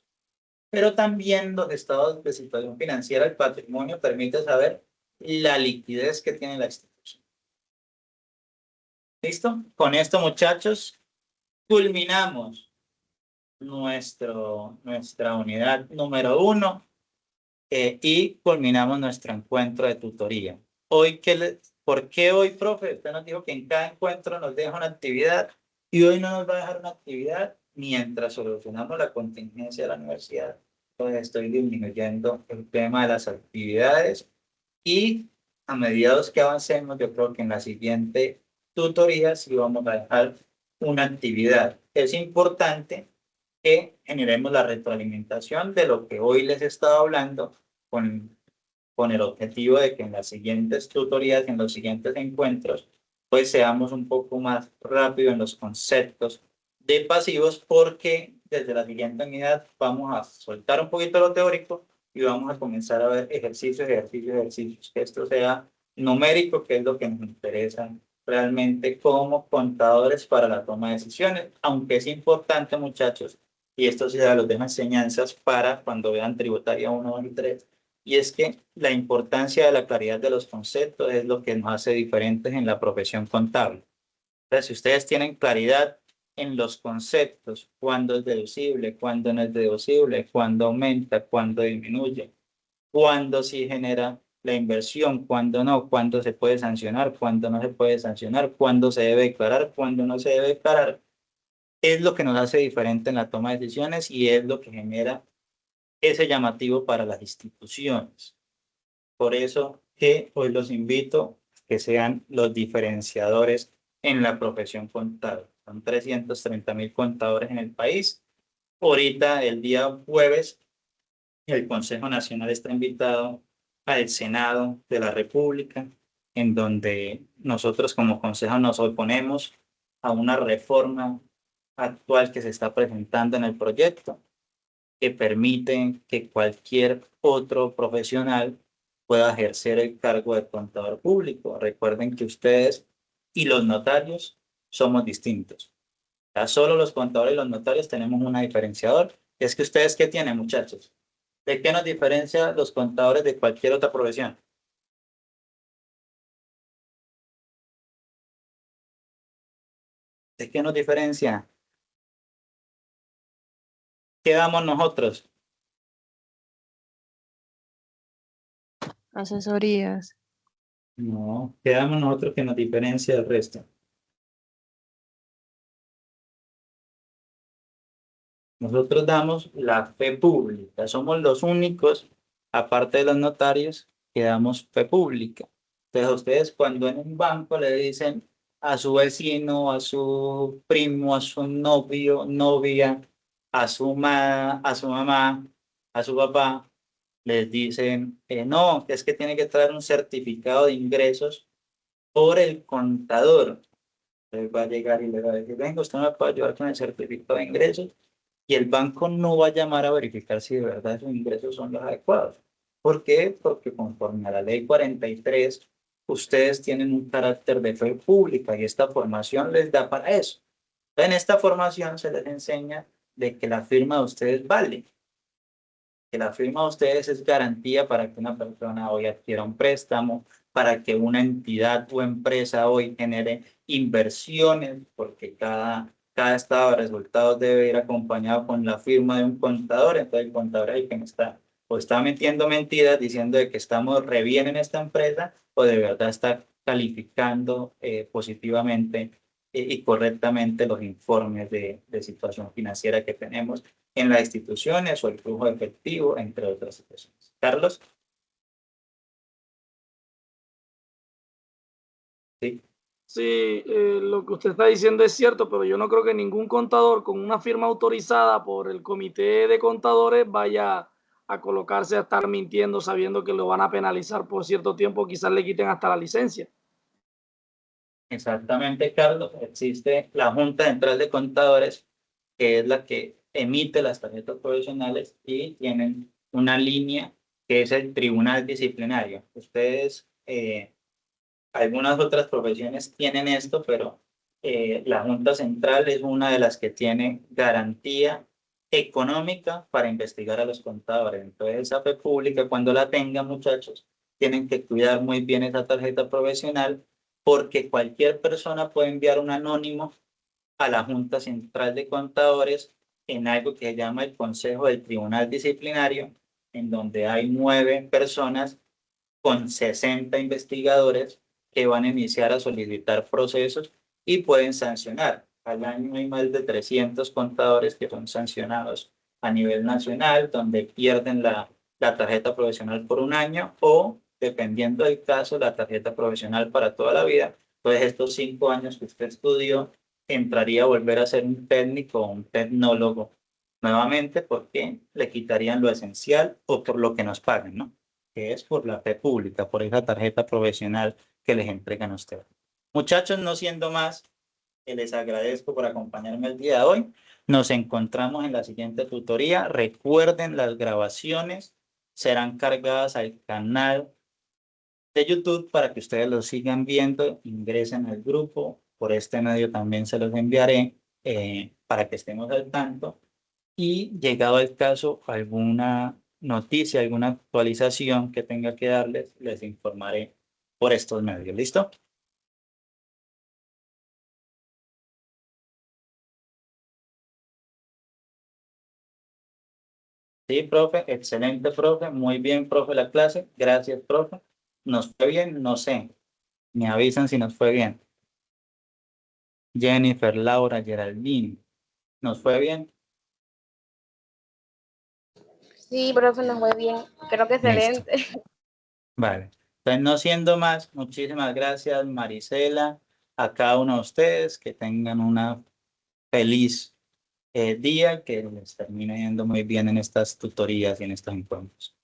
Pero también los estados de situación financiera, el patrimonio permite saber la liquidez que tiene la institución. ¿Listo? Con esto, muchachos, culminamos nuestra unidad número 1 y culminamos nuestro encuentro de tutoría. Hoy, ¿por qué hoy, profe? Usted nos dijo que en cada encuentro nos deja una actividad y hoy no nos va a dejar una actividad mientras solucionamos la contingencia de la universidad. Pues estoy disminuyendo el tema de las actividades y a medida que avancemos, yo creo que en la siguiente tutoría sí vamos a dejar una actividad. Es importante que generemos la retroalimentación de lo que hoy les he estado hablando con el objetivo de que en las siguientes tutorías, en los siguientes encuentros, pues seamos un poco más rápido en los conceptos de pasivos, porque desde la siguiente unidad vamos a soltar un poquito lo teórico y vamos a comenzar a ver ejercicios, que esto sea numérico, que es lo que nos interesa realmente como contadores para la toma de decisiones, aunque es importante, muchachos, y esto se da los dejo enseñanzas para cuando vean tributaria 1, 2 y 3, y es que la importancia de la claridad de los conceptos es lo que nos hace diferentes en la profesión contable. Entonces, si ustedes tienen claridad en los conceptos, cuándo es deducible, cuándo no es deducible, cuándo aumenta, cuándo disminuye, cuándo sí genera la inversión, cuándo no, cuándo se puede sancionar, cuándo no se puede sancionar, cuándo se debe declarar, cuándo no se debe declarar, es lo que nos hace diferente en la toma de decisiones y es lo que genera ese llamativo para las instituciones. Por eso que hoy los invito a que sean los diferenciadores en la profesión contable. Son 330.000 contadores en el país. Ahorita, el día jueves, el Consejo Nacional está invitado al Senado de la República, en donde nosotros como Consejo nos oponemos a una reforma actual que se está presentando en el proyecto, que permiten que cualquier otro profesional pueda ejercer el cargo de contador público. Recuerden que ustedes y los notarios somos distintos. Ya solo los contadores y los notarios tenemos una diferenciador. Es que ustedes, ¿qué tienen, muchachos? ¿De qué nos diferencia los contadores de cualquier otra profesión? ¿De qué nos diferencia? ¿Qué damos nosotros? Asesorías. No, ¿qué damos nosotros que nos diferencia del resto? Nosotros damos la fe pública. Somos los únicos, aparte de los notarios, que damos fe pública. Entonces, a ustedes cuando en un banco le dicen a su vecino, a su primo, a su novio, novia, a su mamá, a su papá, les dicen, no, es que tiene que traer un certificado de ingresos por el contador. Entonces va a llegar y le va a decir, venga, usted me puede ayudar con el certificado de ingresos. y el banco no va a llamar a verificar si de verdad esos ingresos son los adecuados. ¿Por qué? Porque conforme a la ley 43, ustedes tienen un carácter de fe pública y esta formación les da para eso. En esta formación se les enseña de que la firma de ustedes vale, que la firma de ustedes es garantía para que una persona hoy adquiera un préstamo, para que una entidad o empresa hoy genere inversiones, porque cada estado de resultados debe ir acompañado con la firma de un contador. Entonces el contador es el que me está o está metiendo mentiras diciendo de que estamos re bien en esta empresa o de verdad está calificando positivamente y correctamente los informes de situación financiera que tenemos en las instituciones o el flujo de efectivo, entre otras situaciones. Carlos. Sí. Sí, lo que usted está diciendo es cierto, pero yo no creo que ningún contador con una firma autorizada por el comité de contadores vaya a colocarse a estar mintiendo sabiendo que lo van a penalizar por cierto tiempo, quizás le quiten hasta la licencia. Exactamente, Carlos. Existe la Junta Central de Contadores, que es la que emite las tarjetas profesionales y tienen una línea que es el Tribunal Disciplinario. Ustedes, algunas otras profesiones tienen esto, pero la Junta Central es una de las que tiene garantía económica para investigar a los contadores. Entonces, esa fe pública, cuando la tengan, muchachos, tienen que cuidar muy bien esa tarjeta profesional porque cualquier persona puede enviar un anónimo a la Junta Central de Contadores en algo que se llama el Consejo del Tribunal Disciplinario, en donde hay 9 personas con 60 investigadores que van a iniciar a solicitar procesos y pueden sancionar. Al año hay más de 300 contadores que son sancionados a nivel nacional, donde pierden la tarjeta profesional por un año o, dependiendo del caso, la tarjeta profesional para toda la vida. Entonces, estos 5 años que usted estudió, entraría a volver a ser un técnico o un tecnólogo nuevamente porque le quitarían lo esencial o por lo que nos pagan, ¿no? Que es por la fe pública, por esa tarjeta profesional que les entregan a ustedes. Muchachos, no siendo más, les agradezco por acompañarme el día de hoy. Nos encontramos en la siguiente tutoría. Recuerden, las grabaciones serán cargadas al canal de YouTube para que ustedes lo sigan viendo. Ingresen al grupo. Por este medio también se los enviaré para que estemos al tanto. Y llegado el caso, alguna noticia, alguna actualización que tenga que darles, les informaré por estos medios. ¿Listo? Sí, profe, excelente, profe. Muy bien, profe, la clase. Gracias, profe. ¿Nos fue bien? No sé. Me avisan si nos fue bien. Jennifer, Laura, Geraldine. ¿Nos fue bien? Sí, profe, nos fue bien. Creo que Listo. excelente. Vale. Entonces, no siendo más, muchísimas gracias, Marisela, a cada uno de ustedes. Que tengan una feliz día, que les termine yendo muy bien en estas tutorías y en estos encuentros.